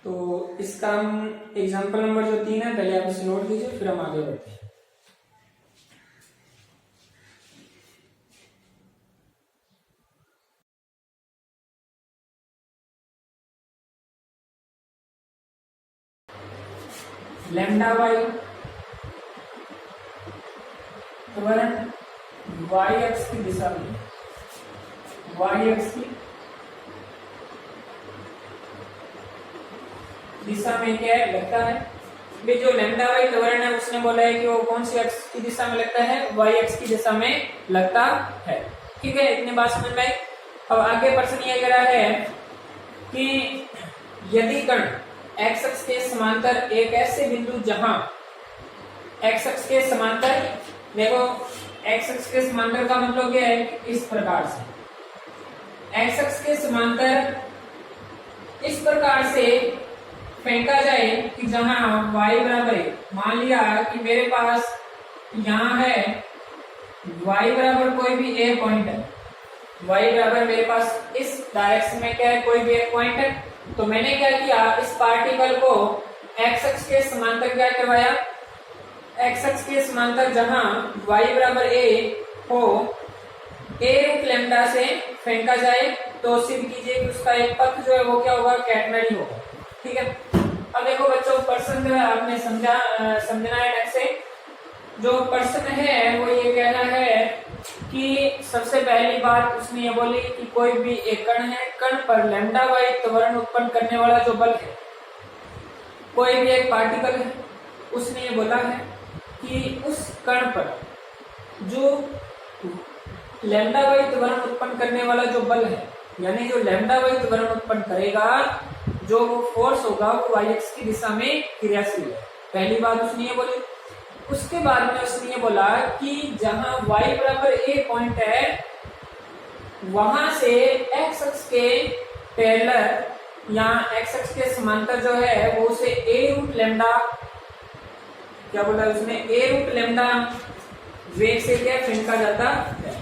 तो इसका हम एग्जांपल नंबर जो 3 है पहले आप इसे नोट कीजिए, फिर हम आगे बढ़ते हैं। लैम्डा वाई त्वरण वाई एक्स की दिशा में, वाई एक्स की दिशा में क्या लगता है, भी जो लैम्डा वाई त्वरण है उसने बोला है कि वो कौन सी एक्स की दिशा में लगता है, वाई एक्स की दिशा में लगता है। ठीक है, इतनी बात समझ में आई। अब आगे प्रश्न ये कह रहा है कि यदि कण एक्स अक्ष के समांतर एक ऐसे बिंदु जहां एक्स अक्ष के समांतर, देखो एक्स अक्ष के समांतर का मतलब क्या है, इस प्रकार से एक्स अक्ष के समांतर इस प्रकार से फेंका जाए कि जहां y बराबर है, मान लिया कि मेरे पास यहाँ है y बराबर कोई भी a पॉइंट है, y बराबर मेरे पास इस डायरेक्शन में क्या है, कोई भी एक पॉइंट है। तो मैंने क्या किया, इस पार्टिकल को x अक्ष के समांतर क्या करवाया, x अक्ष के समांतर जहां y बराबर a हो a रूट लैम्डा से फेंका जाए तो सिद्ध कीजिए कि उसका एक पथ जो है वो क्या होगा, कैटनरी होगा। ठीक है, अब देखो बच्चों प्रश्न जो है आपने समझना है ढंग से। जो प्रश्न है वो ये कहना है कि सबसे पहली बात उसने ये बोली कि कोई भी एक कण है, कण पर लैम्डा वाई त्वरण उत्पन्न करने वाला जो बल है, कोई भी एक पार्टिकल है, उसने ये बोला है कि उस कण पर जो लैम्डा वाई त्वरण उत्पन्न करने वाला जो बल है, यानी जो लैम्डा वाई त्वरण उत्पन्न करेगा, जो वो फोर्स होगा वो वाई एक्स की दिशा में क्रियाशील है। पहली बात उसने ये बोली। उसके बाद में उसने ये बोला कि जहां y बराबर a पॉइंट है वहां से x अक्ष के पैरेलल या x अक्ष के समांतर जो है वो उसे a रूट लैम्डा, क्या बोला उसने, a रूट लैम्डा वेग से क्या फेंका जाता है।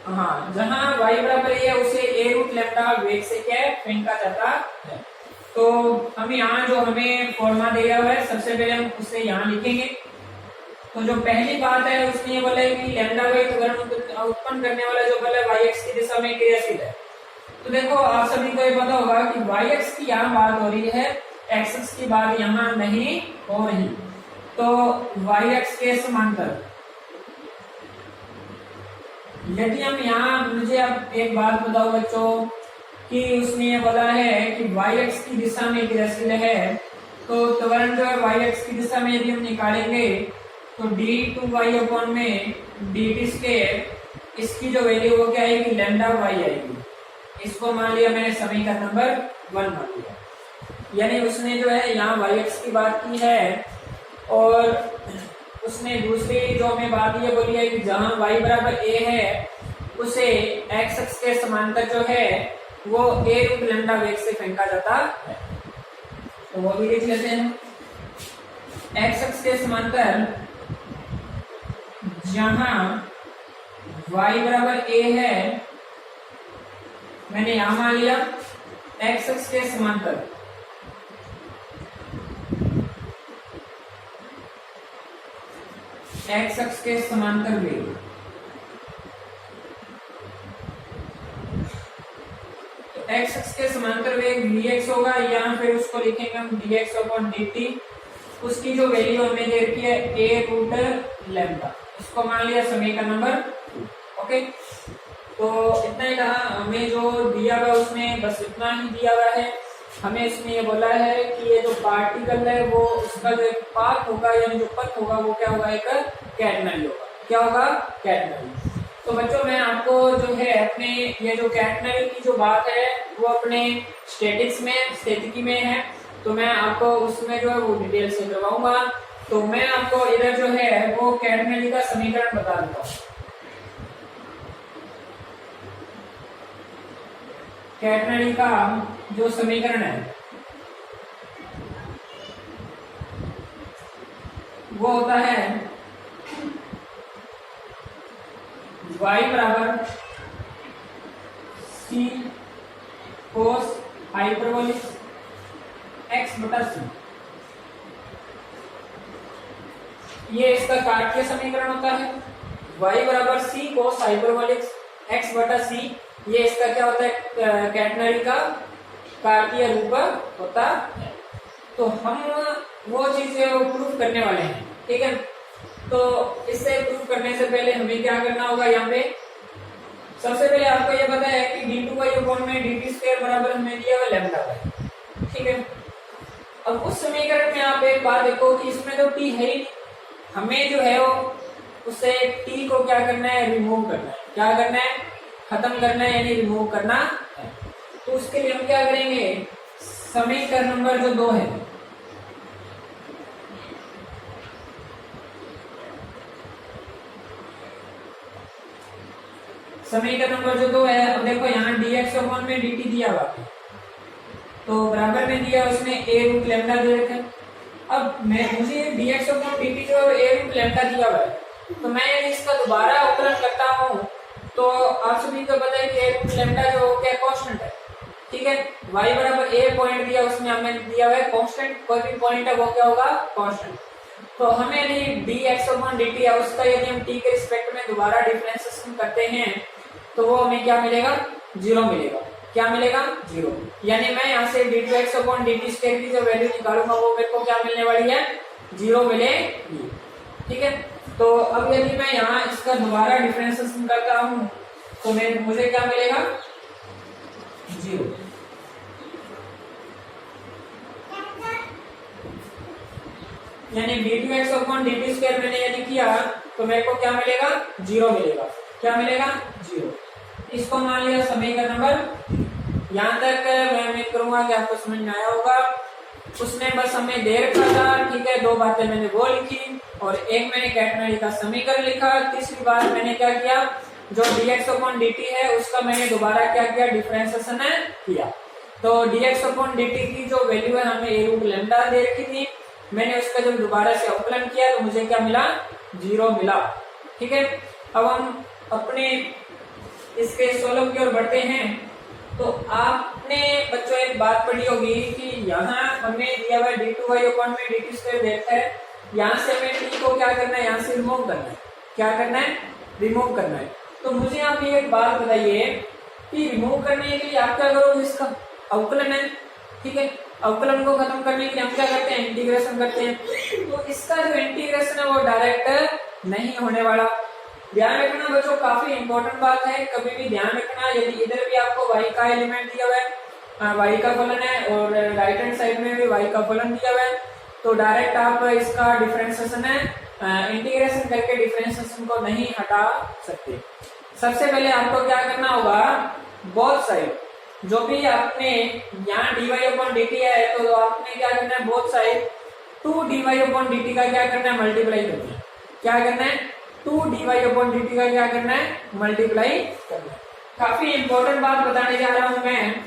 हाँ, जहां y बराबर a है उसे a रूट लैम्डा वेग से क्या फेंका जाता है। तो हम यहाँ जो हमें फॉर्मा दिया हुआ है सबसे पहले हम उसे यहाँ लिखेंगे। तो जो पहली बात है उसने ये बोला है कि लैम्डा वाई त्वरण उत्पन्न करने वाला जो बल है वाई एक्स की दिशा में क्रियाशील है। तो देखो आप सभी को ये पता होगा कि वाई एक्स की यहाँ बात हो रही है, एक्स एक्स की बात यहाँ नहीं हो रही। तो वाई एक्स के समांतर यदि हम यहाँ, मुझे अब एक बात बताओ बच्चों कि उसने ये बोला है कि y x की दिशा में क्रियाशील है, तो त्वरण जो है y x की दिशा में यदि हम निकालेंगे तो d2y अपॉन में dt स्क्वायर, इसकी जो वैल्यू वो क्या आएगी, लैम्डा y आएगी। इसको मान लिया मैंने समीकरण नंबर 1 मान लिया। यानी उसने जो है यहाँ y x की बात की है और उसने दूसरी जो हमें बात ये बोली है कि जहाँ y बराबर a है उसे x अक्ष के समांतर जो है वो a रूट लैम्डा वेग से फेंका जाता है। तो वो भी लिख लेते हैं, x अक्ष के समांतर जहां y बराबर a है, मैंने यहां मान लिया x अक्ष के समांतर x अक्ष के समांतर वेग, x अक्ष के समांतर वेग dx होगा, या फिर उसको लिखेंगे हम dx अपॉन dt। उसकी जो वैल्यू हमें दे रखी है a रूट लैम्डा, इसको मान लिया समीकरण नंबर 2। ओके, तो इतना ही कहा, हमें जो दिया हुआ उसमें बस इतना ही दिया हुआ है। हमें इसमें ये बोला है कि ये जो पार्टिकल है वो उसका जो एक पाथ होगा यानी जो पथ होगा वो क्या होगा, एक कैटनरी होगा। क्या होगा, कैटनरी। तो बच्चों मैं आपको जो है अपने ये जो कैटनरी की जो बात है वो अपने स्टैटिक्स में, स्थितिकी में है, तो मैं आपको उसमें जो है वो डिटेल से करवाऊंगा। तो मैं आपको इधर जो है वो कैटनरी का समीकरण बता देता हूँ। कैटनरी का जो समीकरण है वो होता है y बराबर c कोस हाइपरबोलिक x बटा c। ये इसका कार्तीय समीकरण होता है। y बराबर c कोस हाइपरबोलिक x बटा c, ये इसका क्या होता है, कैटनरी का कार्तीय रूप होता है। तो हम वो चीज प्रूफ करने वाले हैं, ठीक है। तो इससे प्रूफ करने से पहले हमें क्या करना होगा, यहाँ पे सबसे पहले आपको ये पता है कि d2y अपॉन में dt स्क्वायर बराबर हमें दिया हुआ लैम्डा y, ठीक है। अब उस समीकरण में आप एक बात देखो कि इसमें तो t है ही, हमें जो है वो उससे t को क्या करना है, रिमूव करना है। क्या करना है, खत्म करना है, यानी रिमूव करना है। तो उसके लिए हम क्या करेंगे, समीकरण नंबर जो 2 है, समीकरण नंबर जो 2 है, अब देखो यहाँ dx अपॉन में dt दिया हुआ है, तो बराबर में दिया उसने a रूट लैम्डा दे रखा है। अब मुझे dx अपॉन dt जो a रूट लैम्डा दिया हुआ है, तो मैं यदि इसका दोबारा अवकलन करता हूँ तो आप सभी को पता है कि a रूट लैम्डा जो क्या कांस्टेंट है, ठीक है। y बराबर a पॉइंट दिया, उसमें हमें दिया हुआ है कांस्टेंट, कोई भी पॉइंट है वो क्या होगा कांस्टेंट। तो हमें यदि dx अपॉन dt है उसका यदि हम t के रिस्पेक्ट में दोबारा डिफरेंशिएशन करते हैं तो वो हमें क्या मिलेगा, 0 मिलेगा। क्या मिलेगा, 0। यानी मैं यहाँ से d2x अपॉन dt स्क्वायर की जो वैल्यू निकालूंगा वो मेरे को क्या मिलने वाली है, 0 मिलेगी, ठीक है। तो अब यदि मैं यहाँ इसका दोबारा डिफरेंशिएशन करता हूँ तो मुझे क्या मिलेगा, 0। यानी d2x अपॉन dt स्क्वायर मैंने यदि किया तो मेरे को क्या मिलेगा, 0 मिलेगा। क्या मिलेगा, 0। इसको मान लिया समीकरण नंबर। यहाँ तक मैं उम्मीद करूंगा कि आपको समझ में आया होगा। उसने बस हमें दे रखा था, ठीक है। 2 बातें मैंने वो लिखी और एक मैंने कैटेगरी का समीकरण लिखा। तीसरी बात मैंने क्या किया, जो dx अपॉन dt है उसका मैंने दोबारा क्या किया, डिफरेंशिएशन किया। तो dx अपॉन dt की जो वैल्यू है हमें a रूट लैम्डा दे रखी थी, मैंने उसका जब दोबारा से अवकलन किया तो मुझे क्या मिला, 0 मिला, ठीक है। अब हम अपने इसके सोल्व की ओर बढ़ते हैं। तो आपने बच्चों एक बात पढ़ी होगी कि यहाँ हमें दिया हुआ d2y अपॉन में dt स्क्वायर देखा है, यहाँ से हमें t को क्या करना है, यहाँ से रिमूव करना है। क्या करना है, रिमूव करना है। तो मुझे आप ये एक बात बताइए कि रिमूव करने के लिए आप क्या करोगे, इसका अवकलन है, ठीक है। अवकलन को खत्म करने के लिए हम क्या करते हैं, इंटीग्रेशन करते हैं। तो इसका जो इंटीग्रेशन है वो डायरेक्ट नहीं होने वाला। ध्यान रखना बच्चों, काफी इंपॉर्टेंट बात है, कभी भी ध्यान रखना। यदि इधर भी आपको y का एलिमेंट दिया हुआ है, y का फलन है, और राइट हैंड साइड में भी y का फलन दिया हुआ है, तो डायरेक्ट आप इसका डिफरेंशिएशन है इंटीग्रेशन करके डिफरेंशिएशन को नहीं हटा सकते। सबसे पहले आपको क्या करना होगा, बोथ साइड जो भी आपने यहाँ dy अपॉन dt है तो आपने क्या करना है, both side 2 dy upon dt का क्या करना है, मल्टीप्लाई करना है। क्या करना है, 2 dy अपॉन dt का क्या करना है, मल्टीप्लाई करना है। काफी इंपॉर्टेंट बात बताने जा रहा हूं मैं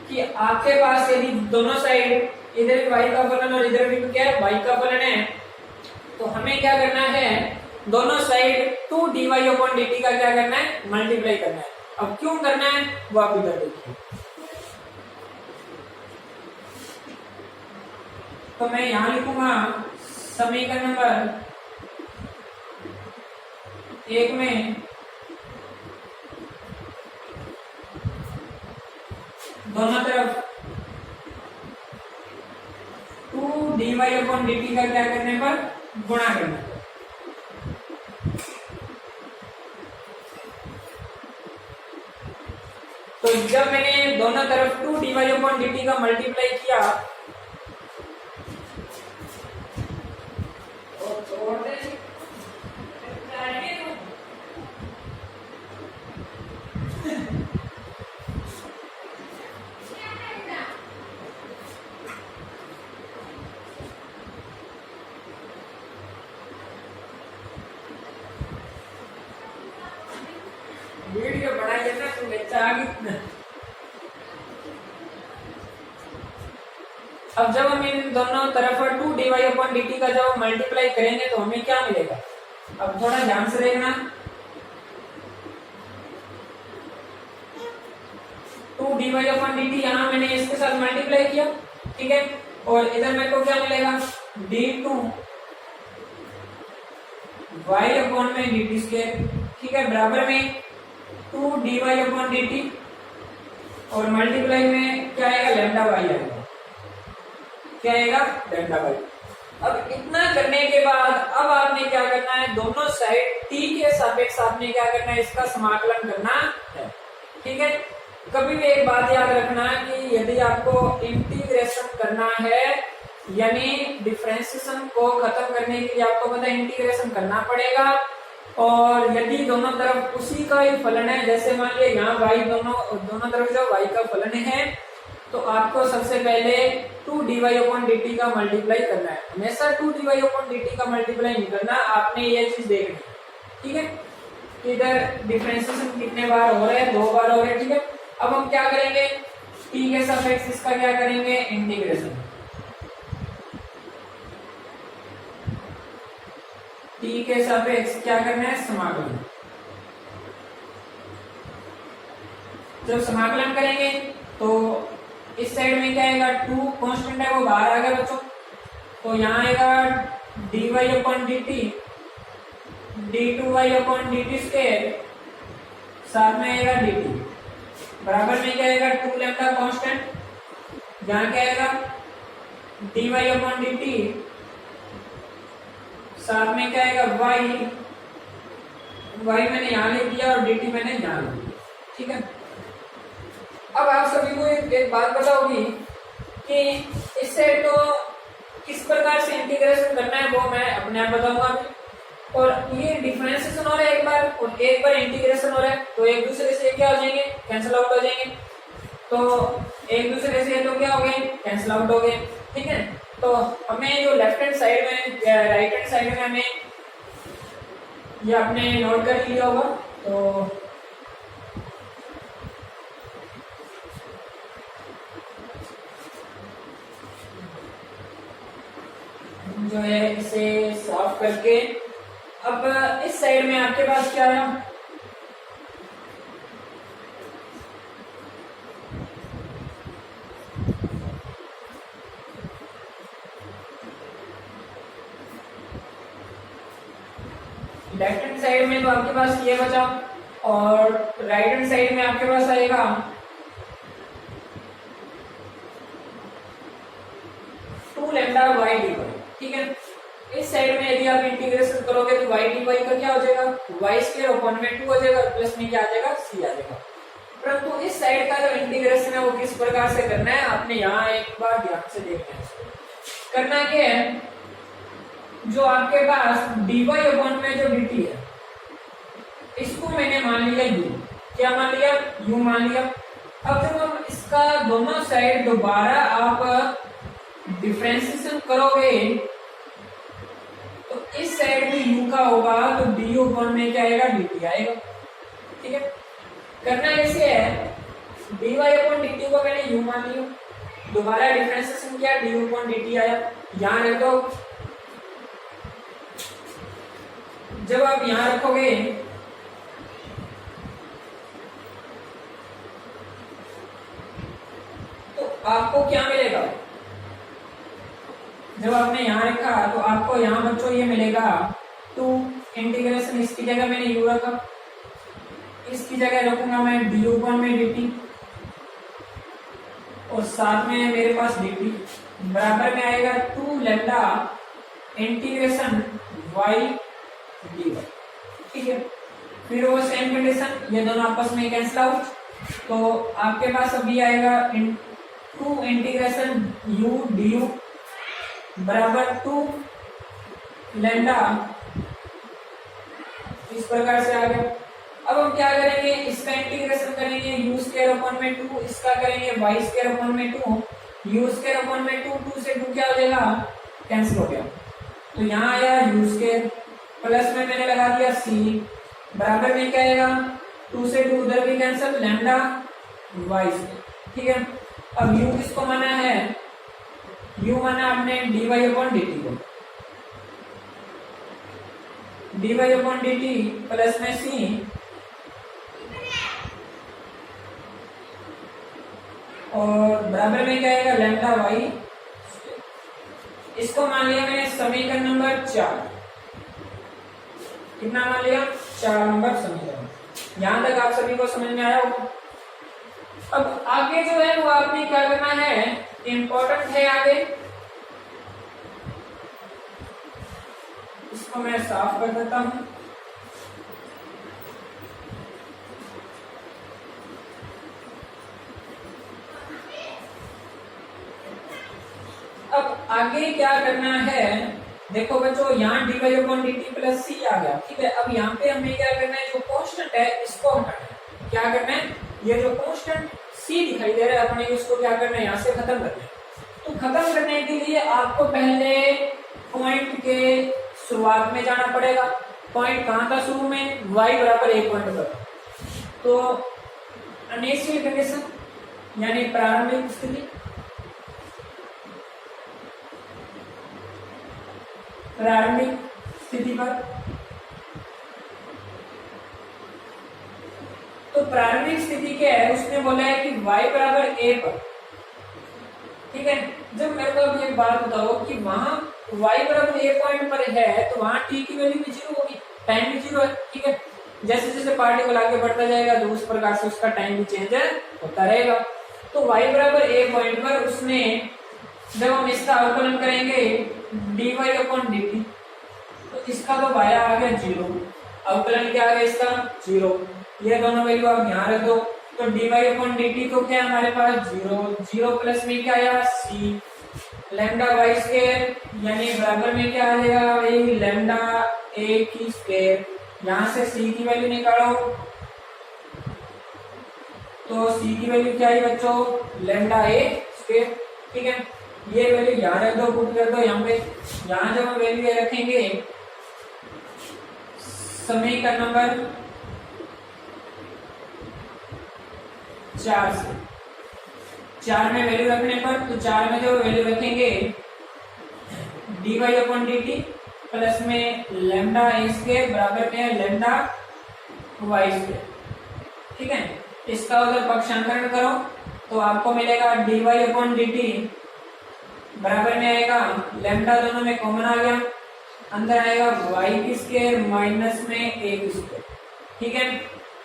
कि आपके पास यदि दोनों साइड, इधर भी y का फलन और इधर भी क्या है, y का फलन है, तो हमें क्या करना है, दोनों साइड 2 dy अपॉन dt का क्या करना है, मल्टीप्लाई करना है। अब क्यों करना है वो आप इधर देखिए। तो मैं यहां लिखूंगा समीकरण नंबर 1 में दोनों तरफ 2 dy अपॉन dt का क्या करने पर गुणा करना है। तो जब मैंने दोनों तरफ 2 dy अपॉन dt का मल्टीप्लाई किया वीडियो बनाइए ना, तो बच्चा आगे। अब जब हम इन दोनों तरफ 2 dy अपॉन dt का जब मल्टीप्लाई करेंगे तो हमें क्या मिलेगा, अब थोड़ा ध्यान से देखना। 2 dy अपॉन dt यहाँ मैंने इसके साथ मल्टीप्लाई किया, ठीक है। और इधर मेरे को क्या मिलेगा, d2 y अपॉन में dt स्क्वायर, ठीक है, बराबर में 2 dy अपॉन dt और मल्टीप्लाई में क्या आएगा, लैम्डा y आएगा। क्या आएगा, लैम्डा y। अब इतना करने के बाद अब आपने क्या करना है, दोनों साइड t के सापेक्ष आपने क्या करना है, इसका समाकलन करना है, ठीक है। कभी भी एक बात याद रखना कि यदि आपको इंटीग्रेशन करना है, यानी डिफरेंशिएशन को खत्म करने के लिए आपको पता है इंटीग्रेशन करना पड़ेगा। और यदि दोनों तरफ उसी का ही फलन है, जैसे मान लिया यहाँ y दोनों तरफ जो y का फलन है, तो आपको सबसे पहले 2 dy अपॉन dt का मल्टीप्लाई करना है। हमेशा 2 dy अपॉन dt का मल्टीप्लाई नहीं करना, आपने ये चीज देखनी, ठीक है। इधर डिफरेंशिएशन कितने बार हो रहे हैं, 2 बार हो रहे हैं, ठीक है। अब हम क्या करेंगे, t के सापेक्ष इसका क्या करेंगे, इंटीग्रेशन। टी के सापेक्ष क्या करना है, समाकलन। जब समाकलन करेंगे तो इस साइड में क्या आएगा, 2 कांस्टेंट है वो बाहर आ गया बच्चों, तो यहाँ आएगा dy upon dt, d2y upon dt square, साथ में आएगा dt, बराबर में क्या आएगा 2 लैम्डा कांस्टेंट, यहाँ क्या आएगा dy अपॉन dt, साथ में क्या आएगा y मैंने यहाँ लिख दिया और dt मैंने यहाँ लिख दिया, ठीक है। अब आप सभी को एक बात बताओगी कि इससे तो किस प्रकार से इंटीग्रेशन करना है वो मैं अपने आप बताऊंगा अभी, और ये डिफरेंशिएशन हो रहा है एक बार और एक बार इंटीग्रेशन हो रहा है, तो एक दूसरे से क्या हो जाएंगे, कैंसिल आउट हो जाएंगे, तो एक दूसरे से तो क्या हो गए, कैंसिल आउट हो गए, ठीक है। तो हमें जो लेफ्ट हैंड साइड में राइट हैंड साइड में हमें ये आपने नोट कर लिया होगा, तो जो है इसे साफ करके अब इस साइड में आपके पास क्या है, लेफ्ट हैंड साइड में तो आपके पास ये बचा और राइट हैंड साइड में आपके पास आएगा 2 लैम्डा y dy, ठीक है। इस साइड में यदि आप इंटीग्रेशन करोगे तो y dy का क्या हो जाएगा, y स्क्वायर अपॉन में 2 हो जाएगा, प्लस में क्या आ जाएगा, c आ जाएगा। परंतु इस साइड का जो इंटीग्रेशन है वो किस प्रकार से करना है, आपने यहाँ एक बार ध्यान से देखना है। करना क्या है, जो आपके पास dy अपॉन में जो dt है इसको मैंने मान लिया u, क्या मान लिया, u मान लिया। अब जब हम इसका दोनों साइड दोबारा आप डिफरेंशिएशन करोगे तो इस साइड में u का होगा तो du अपॉन में क्या आएगा, dt आएगा, ठीक है। करना कैसे है, dy अपॉन dt को मैंने u मान लिया, दोबारा डिफरेंशिएशन किया, du अपॉन dt आया, यहाँ रख दो। जब आप यहां रखोगे तो आपको क्या मिलेगा, जब आपने यहां रखा तो आपको यहां बच्चों ये मिलेगा 2 इंटीग्रेशन, इसकी जगह मैंने u रखा, इसकी जगह रखूंगा मैं du अपॉन में dt और साथ में मेरे पास dt, बराबर में आएगा 2 लैम्डा इंटीग्रेशन y dy, ठीक है। फिर वो सेम कंडीशन, ये दोनों आपस में कैंसिल आउट, तो आपके पास अभी आएगा 2 इंटीग्रेशन u du बराबर 2 लैम्डा, इस प्रकार से आ गया। अब हम क्या करेंगे, इसका इंटीग्रेशन करेंगे u स्क्वायर अपॉन में 2, इसका करेंगे y स्क्वायर अपॉन में 2, u स्क्वायर अपॉन में 2, 2 से 2 क्या हो जाएगा, कैंसिल हो गया, तो यहाँ आया u स्क्वायर, प्लस में मैंने लगा दिया c, बराबर में क्या आएगा, 2 से 2 उधर भी कैंसिल, लैम्डा y स्क्वायर, ठीक है। अब u किसको माना है, u माना आपने dy अपॉन dt को, dy अपॉन dt प्लस में c, और बराबर में क्या आएगा, लैम्डा y, इसको मान लिया मैंने समीकरण नंबर 4, कितना मान लिया, 4 नंबर समीकरण। यहां तक आप सभी को समझ में आया होगा। अब आगे जो है वो आपने क्या करना है, इंपॉर्टेंट है आगे, इसको मैं साफ कर देता हूं। अब आगे क्या करना है, देखो बच्चों यहाँ dy upon dt plus c आ गया, ठीक है। अब यहाँ पे हमें क्या करना है, जो कांस्टेंट है इसको हटाना है, क्या करना है, ये जो कांस्टेंट c दिखाई दे रहा है अपने उसको क्या करना है, यहाँ से खत्म करना है। तो खत्म करने के लिए आपको पहले पॉइंट के शुरुआत में जाना पड़ेगा। पॉइंट कहाँ था शुरू में, y बराबर 1 पॉइंट पर, तो इनिशियल कंडीशन यानी प्रारंभिक स्थिति, प्रारंभिक स्थिति पर प्रारंभिक स्थिति क्या है, उसने बोला है कि y बराबर a पर, ठीक है। जब मेरे को अब एक बात बताओ कि वहां y बराबर a पॉइंट पर है तो वहां t की वैल्यू भी 0 होगी, टाइम भी 0 है, ठीक है। जैसे जैसे पार्टिकल आगे बढ़ता जाएगा तो उस प्रकार से उसका टाइम भी चेंज होता रहेगा। तो y बराबर a पॉइंट पर उसने, जब हम इसका अवकलन करेंगे dy अपॉन dt, तो इसका तो y आ गया 0, अवकलन क्या आ गया इसका 0, ये दोनों वैल्यू आप यहाँ रख दो। तो dy अपॉन dt तो क्या है हमारे पास 0, 0 प्लस में क्या आया c लैम्डा y स्क्वायर, यानी बराबर में क्या आ जाएगा भाई लैम्डा a की स्क्वायर। यहाँ से c की वैल्यू निकालो, तो c की वैल्यू क्या है बच्चों लैम्डा a स्क्वायर, ठीक है। ये वैल्यू यहाँ रख दो, पुट कर दो यहाँ पे। यहाँ जब हम वैल्यू रखेंगे समीकरण नंबर 4 से, 4 में वैल्यू रखने पर, तो 4 में जो वैल्यू रखेंगे dy अपॉन dt प्लस में लैम्डा a स्क्वायर बराबर में है लैम्डा y स्क्वायर, ठीक है। इसका उधर पक्षांतरण करो तो आपको मिलेगा dy अपॉन dt बराबर में आएगा लैम्डा, दोनों में कॉमन आ गया, अंदर आएगा y की स्क्वायर माइनस में a की स्क्वायर, ठीक है।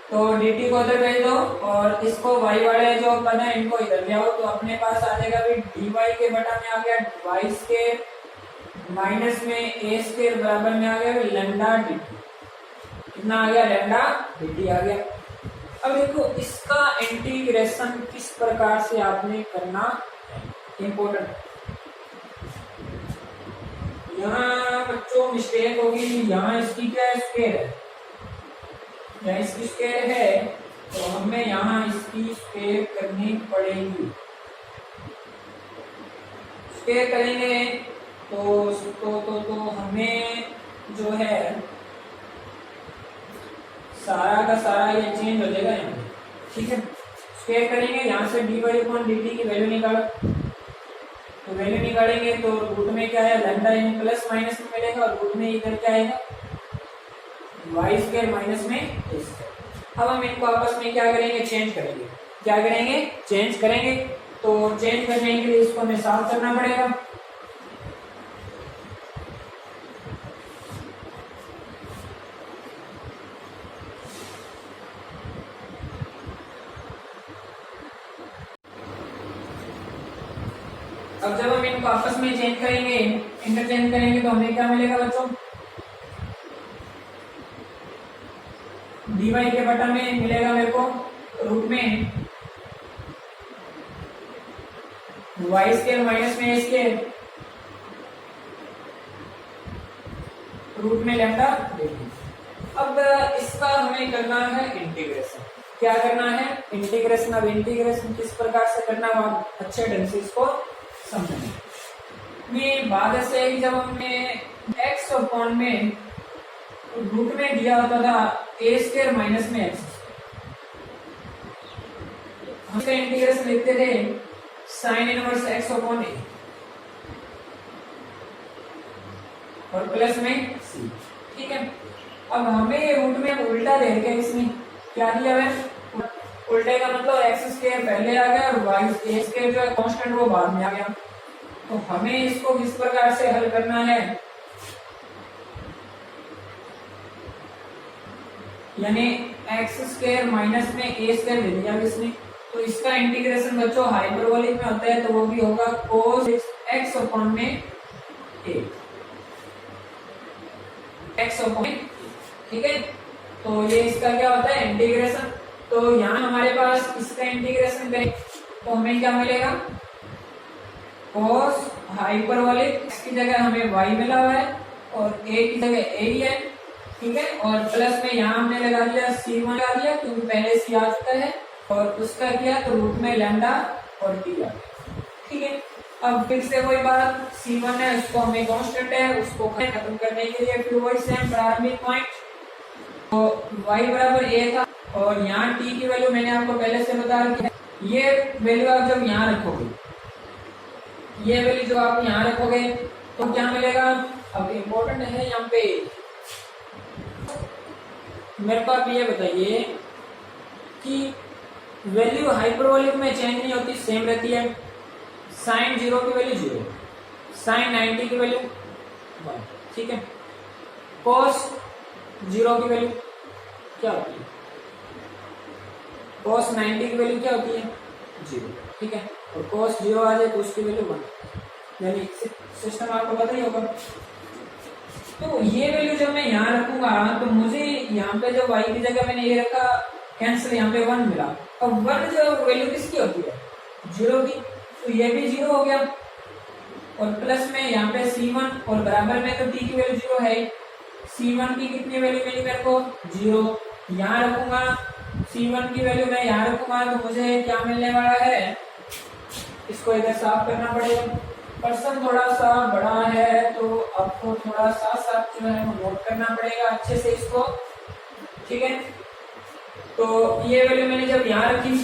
तो dt को उधर भेज दो और इसको y वाले जो पद है इनको इधर ले आओ, तो अपने पास आ जाएगा भी dy के बटा में आ गया y स्क्वायर माइनस में a स्क्वायर बराबर में आ गया लैम्डा dt, कितना आ गया लैम्डा dt आ गया। अब देखो इसका इंटीग्रेशन किस प्रकार से आपने करना इम्पोर्टेंट। यहाँ बच्चों मिस्टेक होगी, यहाँ इसकी क्या स्क्वायर है, यहाँ इसकी स्क्वायर है, तो हमें यहाँ इसकी स्क्वायर करनी पड़ेगी। स्क्वायर करेंगे तो हमें जो है सारा का सारा ये चेंज हो जाएगा यहाँ, ठीक है। स्क्वायर करेंगे, यहाँ से dy अपॉन dt की वैल्यू निकालो, तो वैल्यू निकालेंगे तो रूट में क्या है लैम्डा इन प्लस माइनस में मिलेगा और रूट में इधर क्या आएगा y स्क्वायर माइनस में a स्क्वायर। अब हम इनको आपस में क्या करेंगे चेंज करेंगे, क्या करेंगे चेंज करेंगे। तो चेंज करने के लिए इसको हमें सॉल्व करना पड़ेगा। अब जब हम इनको आपस में चेंज करेंगे, इंटरचेंज करेंगे, तो हमें क्या मिलेगा बच्चों dy के बटा में मिलेगा मेरे को रूट में y स्क्वायर माइनस में a स्क्वायर रूट में लैम्डा। अब इसका हमें करना है इंटीग्रेशन, क्या करना है इंटीग्रेशन। अब इंटीग्रेशन किस प्रकार से करना है आप अच्छे ढंग से इसको समझेंगे। ये बात ऐसे है कि जब हमने x अपॉन में रूट में दिया होता था a स्क्वायर माइनस में x, हम इसका इंटीग्रेशन लिखते थे sine inverse x upon a और प्लस में c, ठीक है। अब हमें रूट में उल्टा दे रखा है, इसमें क्या दिया है उल्टे का मतलब एक्स स्क्वायर पहले आ गया और वाई ए स्क्वायर जो है कांस्टेंट वो बाद में आ गया। तो हमें इसको किस प्रकार से हल करना है, यानी एक्स स्क्वायर माइनस में ए स्क्वायर दे दिया इसने, तो इसका इंटीग्रेशन बच्चों हाइपरबोलिक में होता है, तो वो भी होगा cos x अपॉन में a x अपॉन, ठीक है। तो ये इसका क्या होता है इंटीग्रेशन। तो यहाँ हमारे पास इसका इंटीग्रेशन करें तो हमें क्या मिलेगा cos हाइपरबोलिक x की जगह हमें y मिला हुआ है और a की जगह a ही है, ठीक है। और प्लस में यहाँ हमने लगा दिया c1 लगा दिया क्योंकि पहले c आ चुका है और उसका किया तो रूट में लैम्डा और d आ गया, ठीक है। अब फिर से वही बात c1 है उसको हमें कांस्टेंट है उसको खत्म करने के लिए फिर वही सेम प्रारंभिक पॉइंट, तो y बराबर a था और यहाँ t की वैल्यू मैंने आपको पहले से बता रखी है। ये वैल्यू आप जब यहाँ रखोगे, ये वैल्यू जो आप यहाँ रखोगे तो क्या मिलेगा। अब इम्पोर्टेंट है यहाँ पे मेरे को आप ये बताइए कि वैल्यू हाइपरबोलिक में चेंज नहीं होती, सेम रहती है। साइन 0 की वैल्यू 0, साइन 90 की वैल्यू 1, ठीक है। कॉस 0 की वैल्यू क्या होती है, कॉस 90 की वैल्यू क्या होती है 0, ठीक है। और कॉस 0 आ जाए तो उसकी वैल्यू 1, यानी सिस्टम आपको पता ही होगा। तो ये वैल्यू जब मैं यहाँ रखूंगा तो मुझे यहाँ पे जो y की जगह मैंने ये रखा कैंसिल, यहाँ पे 1 मिला। अब 1 जो वैल्यू किसकी होती है 0 की, तो ये भी 0 हो गया। और प्लस में यहाँ पे C1 और बराबर में तो t की वैल्यू 0 है। C1 की कितनी वैल्यू मिली मेरे को 0, यहाँ रखूंगा C1 की वैल्यू मैं यहाँ रखूंगा तो मुझे क्या मिलने वाला है, इसको इधर साफ करना पड़ेगा। पर्सन थोड़ा सा बड़ा है तो आपको थोड़ा सा साफ जो है वो नोट करना पड़ेगा अच्छे से इसको, ठीक है। तो ये वैल्यू मैंने जब यहाँ रखी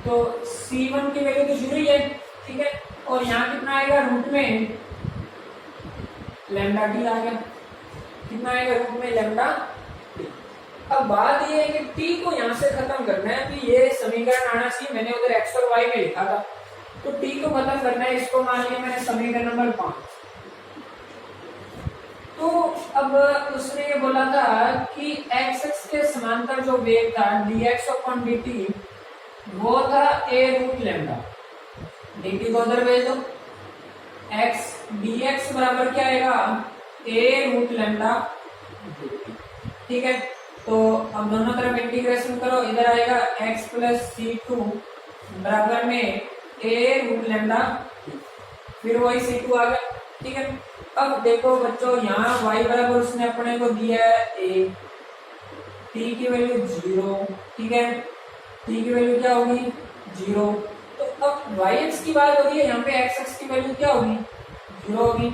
तो C1 की वैल्यू तो 0 ही है, ठीक है। और यहाँ कितना आएगा रूट में लैम्डा टी आ गया, कितना आएगा रूट में लैम्डा टी। अब बात ये है कि t को यहाँ से खत्म करना है, तो ये समीकरण आना चाहिए, मैंने उधर x और y में लिखा था, तो t को खत्म करना है। इसको मान लिया मैंने समीकरण नंबर 5। तो अब उसने ये बोला था कि x के समांतर जो वेग था dx/dt वो था a रूट लैम्डा, dt को उधर भेज दो, x dx बराबर क्या आएगा a रूट लैम्डा, ठीक है। तो अब दोनों तरफ इंटीग्रेशन करो, इधर आएगा x प्लस C2 बराबर में a रूट लैम्डा, फिर वही C2 आ गया, ठीक है। अब देखो बच्चों यहाँ y बराबर उसने अपने को दिया है a, t की वैल्यू 0, ठीक है, t की वैल्यू क्या होगी 0। तो अब yx की बात हो रही है, यहाँ पे xx की वैल्यू क्या होगी 0 होगी।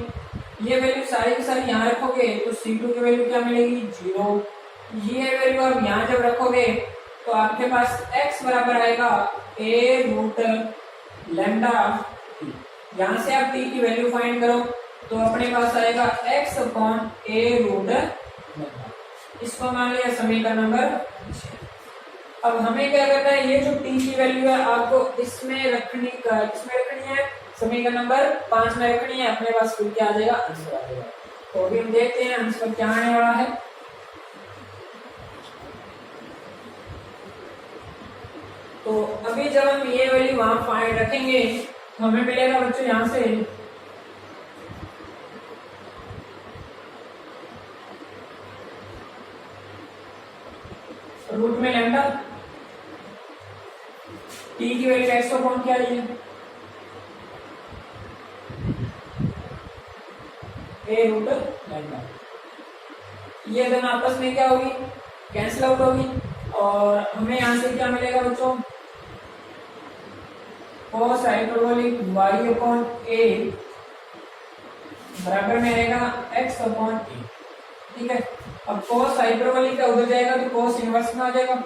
ये वैल्यू सारी की सारी यहाँ रखोगे तो C2 की वैल्यू क्या मिलेगी 0। ये वैल्यू आप यहाँ जब रखोगे तो आपके पास x बराबर आएगा a रूट लैम्डा, यहाँ से आप t की वैल्यू फाइंड करो तो अपने पास आएगा x upon a root lambda. इसको मान लिया समीकरण नंबर 6। अब हमें क्या करना है, ये जो t की वैल्यू है आपको इसमें रखनी है, समीकरण नंबर 5 में रखनी है, अपने पास फिर क्या आ जाएगा आंसर आ जाएगा। तो अभी हम देखते हैं आंसर क्या आने वाला है। तो अभी जब हम ये वैल्यू वहां फाइंड रखेंगे तो हमें मिलेगा बच्चों यहां से रूट में लैम्डा, टी की वैल्यू x को कौन क्या है a रूट लैम्डा, ये दोनों आपस में क्या होगी कैंसिल आउट होगी। और हमें यहां से क्या मिलेगा बच्चों cos hyperbolic y upon a बराबर में आएगा x अपॉन a, ठीक है। अब cos हाइपरबोलिक का उधर जाएगा तो cos इनवर्स में आ जाएगा,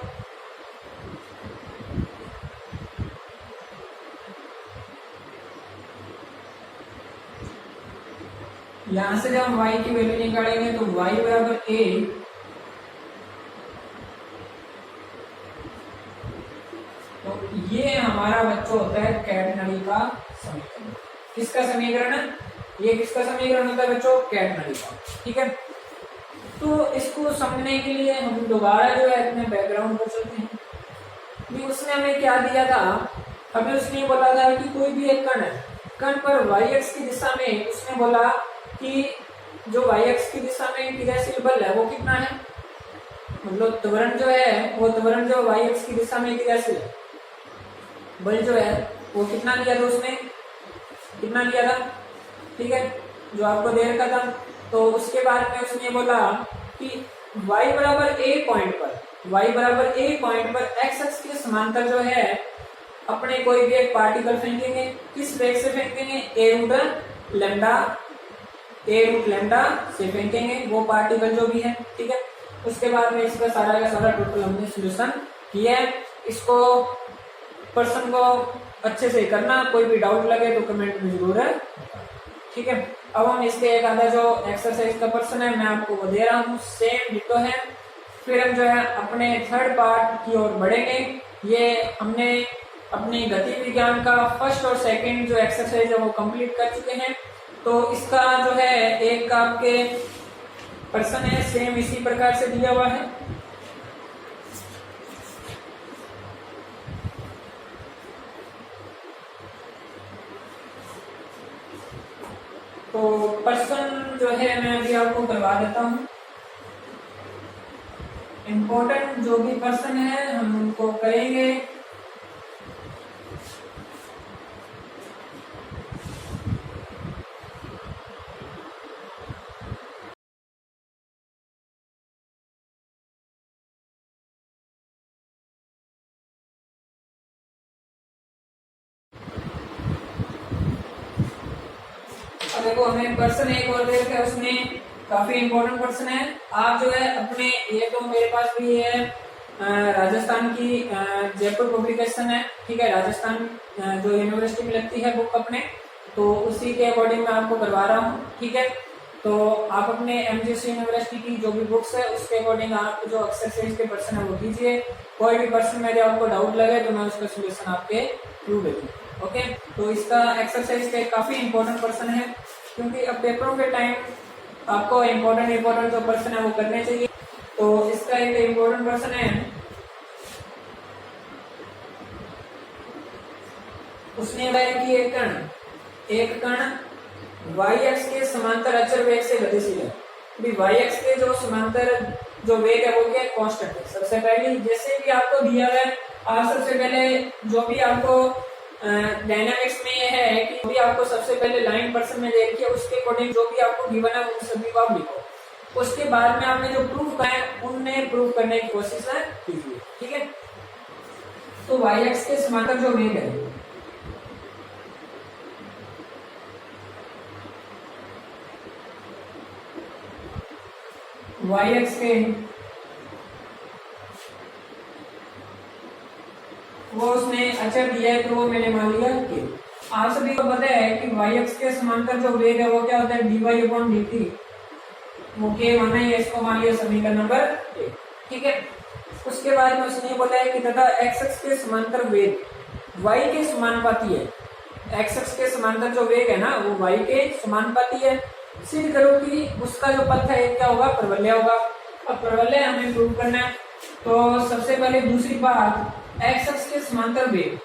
यहां से जब हम y की वैल्यू निकालेंगे तो y बराबर a तो ये हमारा बच्चों होता है कैटनरी का समीकरण। किसका समीकरण है ये, किसका समीकरण होता है बच्चों कैटनरी का, ठीक है। तो इसको समझने के लिए हम दोबारा जो है अपने बैकग्राउंड पर चलते हैं। भी उसने हमें क्या दिया था, हमें उसने बोला था कि कोई भी एक कण है, कण पर y-x की दिशा में उसने बोला कि जो y-x की दिशा में क्रियाशील बल है वो कितना है, मतलब त्वरण जो है वो त्वरण जो y-x की दिशा में क्रियाशील है बल जो है वो कितना लिया था उसने, कितना लिया था, ठीक है, जो आपको दे रखा था। तो उसके बाद में उसने बोला कि y बराबर a पॉइंट पर x अक्ष के समांतर जो है अपने कोई भी एक पार्टिकल फेंकेंगे, किस वेग से फेंकेंगे a रूट लैम्डा से फेंकेंगे वो पार्टिकल जो भी है, ठीक है। उसके बाद में इसका सारा का सारा टोटल हमने सॉल्यूशन किया है। इसको पर्सन को अच्छे से करना, कोई भी डाउट लगे तो कमेंट में जरूर है, ठीक है। अब हम इसके एक आधा जो एक्सरसाइज का पर्सन है मैं आपको वो दे रहा हूँ, सेम डिटो है। फिर हम जो है अपने थर्ड पार्ट की ओर बढ़ेंगे। ये हमने अपनी गति विज्ञान का फर्स्ट और सेकंड जो एक्सरसाइज है वो कंप्लीट कर चुके हैं। तो इसका जो है एक आपके पर्सन है सेम इसी प्रकार से दिया हुआ है। तो पर्सन जो है मैं अभी आपको करवा देता हूँ। इम्पोर्टेंट जो भी पर्सन है हम उनको करेंगे। अब देखो हमें पर्सन एक और दे रखा है, उसमें काफी इम्पोर्टेंट पर्सन है। आप जो है अपने, ये तो मेरे पास भी है राजस्थान की जयपुर पब्लिकेशन है, ठीक है, राजस्थान जो यूनिवर्सिटी में लगती है बुक अपने, तो उसी के अकॉर्डिंग मैं आपको करवा रहा हूँ, ठीक है। तो आप अपने एमजीएससी यूनिवर्सिटी की जो भी बुक्स है उसके अकॉर्डिंग आप जो एक्सरसाइज के पर्सन है वो कीजिए। कोई भी पर्सन में आपको डाउट लगे तो मैं उसका सोल्यूशन आपके थ्रू भेजूँ, ओके। तो इसका एक्सरसाइज का काफी इम्पोर्टेंट पर्सन है, क्योंकि अब पेपरों के टाइम आपको इम्पोर्टेंट जो पर्सन है वो करने चाहिए। तो इसका एक इम्पोर्टेंट पर्सन है, उसने बताया कि एक कण y अक्ष के समांतर अचर वेग से गतिशील है। अभी y अक्ष के जो समांतर जो वेग है वो क्या है, कांस्टेंट है। सबसे पहले जैसे भी आपको दिया है, आप सबसे पहले जो भी आपको डायनामिक्स में ये है कि भी आपको सबसे पहले लाइन पर्सन में देखिए, उसके अकॉर्डिंग जो भी आपको गिवन है उन सभी को आप लिखो। उसके बाद में आपने जो प्रूफ किया है उन्हें प्रूफ करने की कोशिश कीजिए, ठीक है। तो y अक्ष के समांतर जो वेग है y अक्ष के वो उसने अचर दिया है, तो वो मैंने मान लिया कि आप सभी को पता है कि y अक्ष के समांतर जो वेग है वो क्या होता है, dy/dt। वो के माना है, इसको मान लिया समीकरण नंबर 1, ठीक है। उसके बाद में उसने बोला है कि तथा x अक्ष के समांतर वेग y के समानुपाती है। x अक्ष के समांतर जो वेग है ना वो y के समानुपाती है। सिद्ध करो कि उसका जो पथ है क्या होगा, प्रवलय होगा। अब प्रवलय हमें प्रूव करना है, तो सबसे पहले दूसरी बात, x अक्ष के समांतर वेग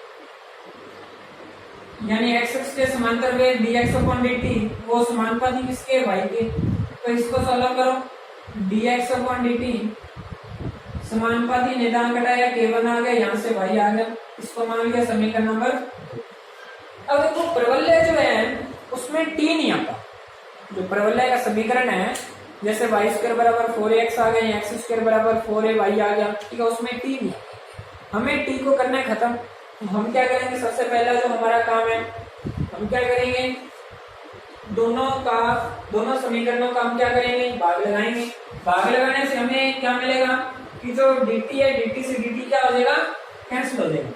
यानी x अक्ष के समांतर वेग dx/dt वो समानुपाती किसके, y के। तो इसको सॉल्व करो, dx/dt समानुपाती निदान घटाया k1 आ गया, यहाँ से y आ गया, इसको मान लिया समीकरण नंबर। अब देखो प्रवलय जो है उसमें t नहीं आता। जो प्रवलय का समीकरण है जैसे y² बराबर 4x आ गया, x² बराबर 4ay आ गया, ठीक है, उसमें t नहीं। हमें t को करना है खत्म। हम क्या करेंगे, सबसे पहला जो हमारा काम है हम क्या करेंगे, दोनों समीकरणों का हम क्या करेंगे, भाग लगाएंगे। भाग लगाने से हमें क्या मिलेगा कि जो dt है dt से dt क्या हो जाएगा, कैंसिल हो जाएगा।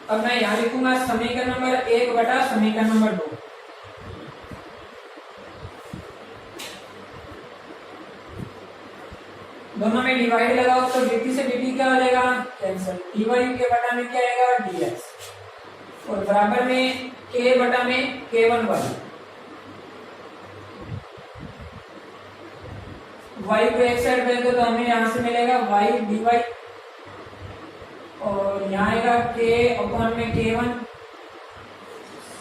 अब मैं यहाँ लिखूंगा समीकरण नंबर 1 बटा समीकरण नंबर 2। दोनों में डिवाइड लगाओ तो dt से dt क्या हो जाएगा, कैंसिल। dy के बटा में क्या आएगा, dx, और बराबर में k बटा में k1y। y को एक साइड भेज दो तो हमें यहाँ से मिलेगा y dy, और यहाँ आएगा k में k1,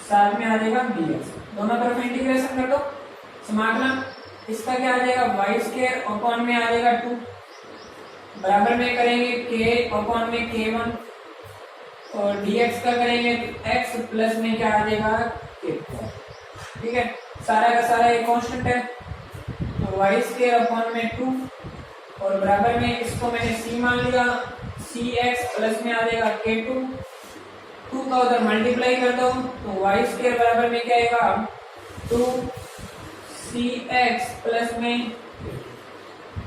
साथ में आ जाएगा dx। दोनों तरफ इंटीग्रेशन कर दो, समाकलन। इसका क्या आ जाएगा, y² में आ जाएगा 2, बराबर में करेंगे k में k1, और dx का करेंगे x प्लस में क्या आ जाएगा k, ठीक है। सारा का सारा एक कांस्टेंट है, तो y² में 2, और बराबर में इसको मैंने c मान लिया, cx प्लस में आ जाएगा k2। 2 का उधर मल्टीप्लाई कर दो तो y² बराबर में क्या आएगा 2cx प्लस में।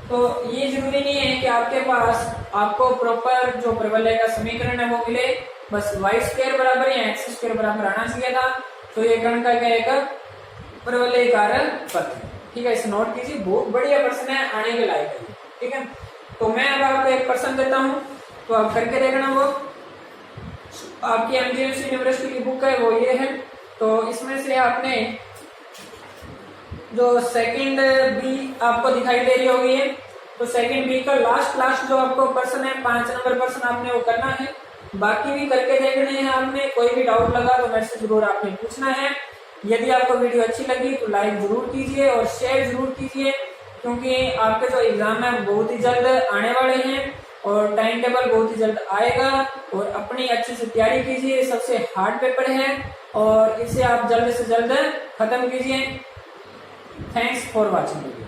तो ये जरूरी नहीं है कि आपके पास आपको प्रॉपर जो प्रवलय का समीकरण है वो मिले, बस y² बराबर या x² बराबर आना चाहिए था। तो ये कर्ण का क्या है, परवलयकार पथ। ठीक है, इसे नोट कीजिए, बहुत बढ़िया प्रश्न है, आने के लायक है। ठीक है, तो मैं अब आपको एक प्रश्न देता हूँ, तो आप करके देखना। वो आपकी एमजीएमसी यूनिवर्सिटी की बुक है, वो ये है। तो इसमें से आपने जो सेकंड बी आपको दिखाई दे रही होगी है, तो सेकंड बी का लास्ट जो आपको प्रश्न है, 5 नंबर प्रश्न आपने वो करना है। बाकी भी करके देखने हैं आपने। कोई भी डाउट लगा तो मेरे से जरूर आपने पूछना है। यदि आपको वीडियो अच्छी लगी तो लाइक जरूर कीजिए और शेयर जरूर कीजिए, क्योंकि आपके जो एग्जाम है बहुत ही जल्द आने वाले हैं और टाइम टेबल बहुत ही जल्द आएगा। और अपनी अच्छे से तैयारी कीजिए, सबसे हार्ड पेपर है और इसे आप जल्द से जल्द खत्म कीजिए। Thanks for watching.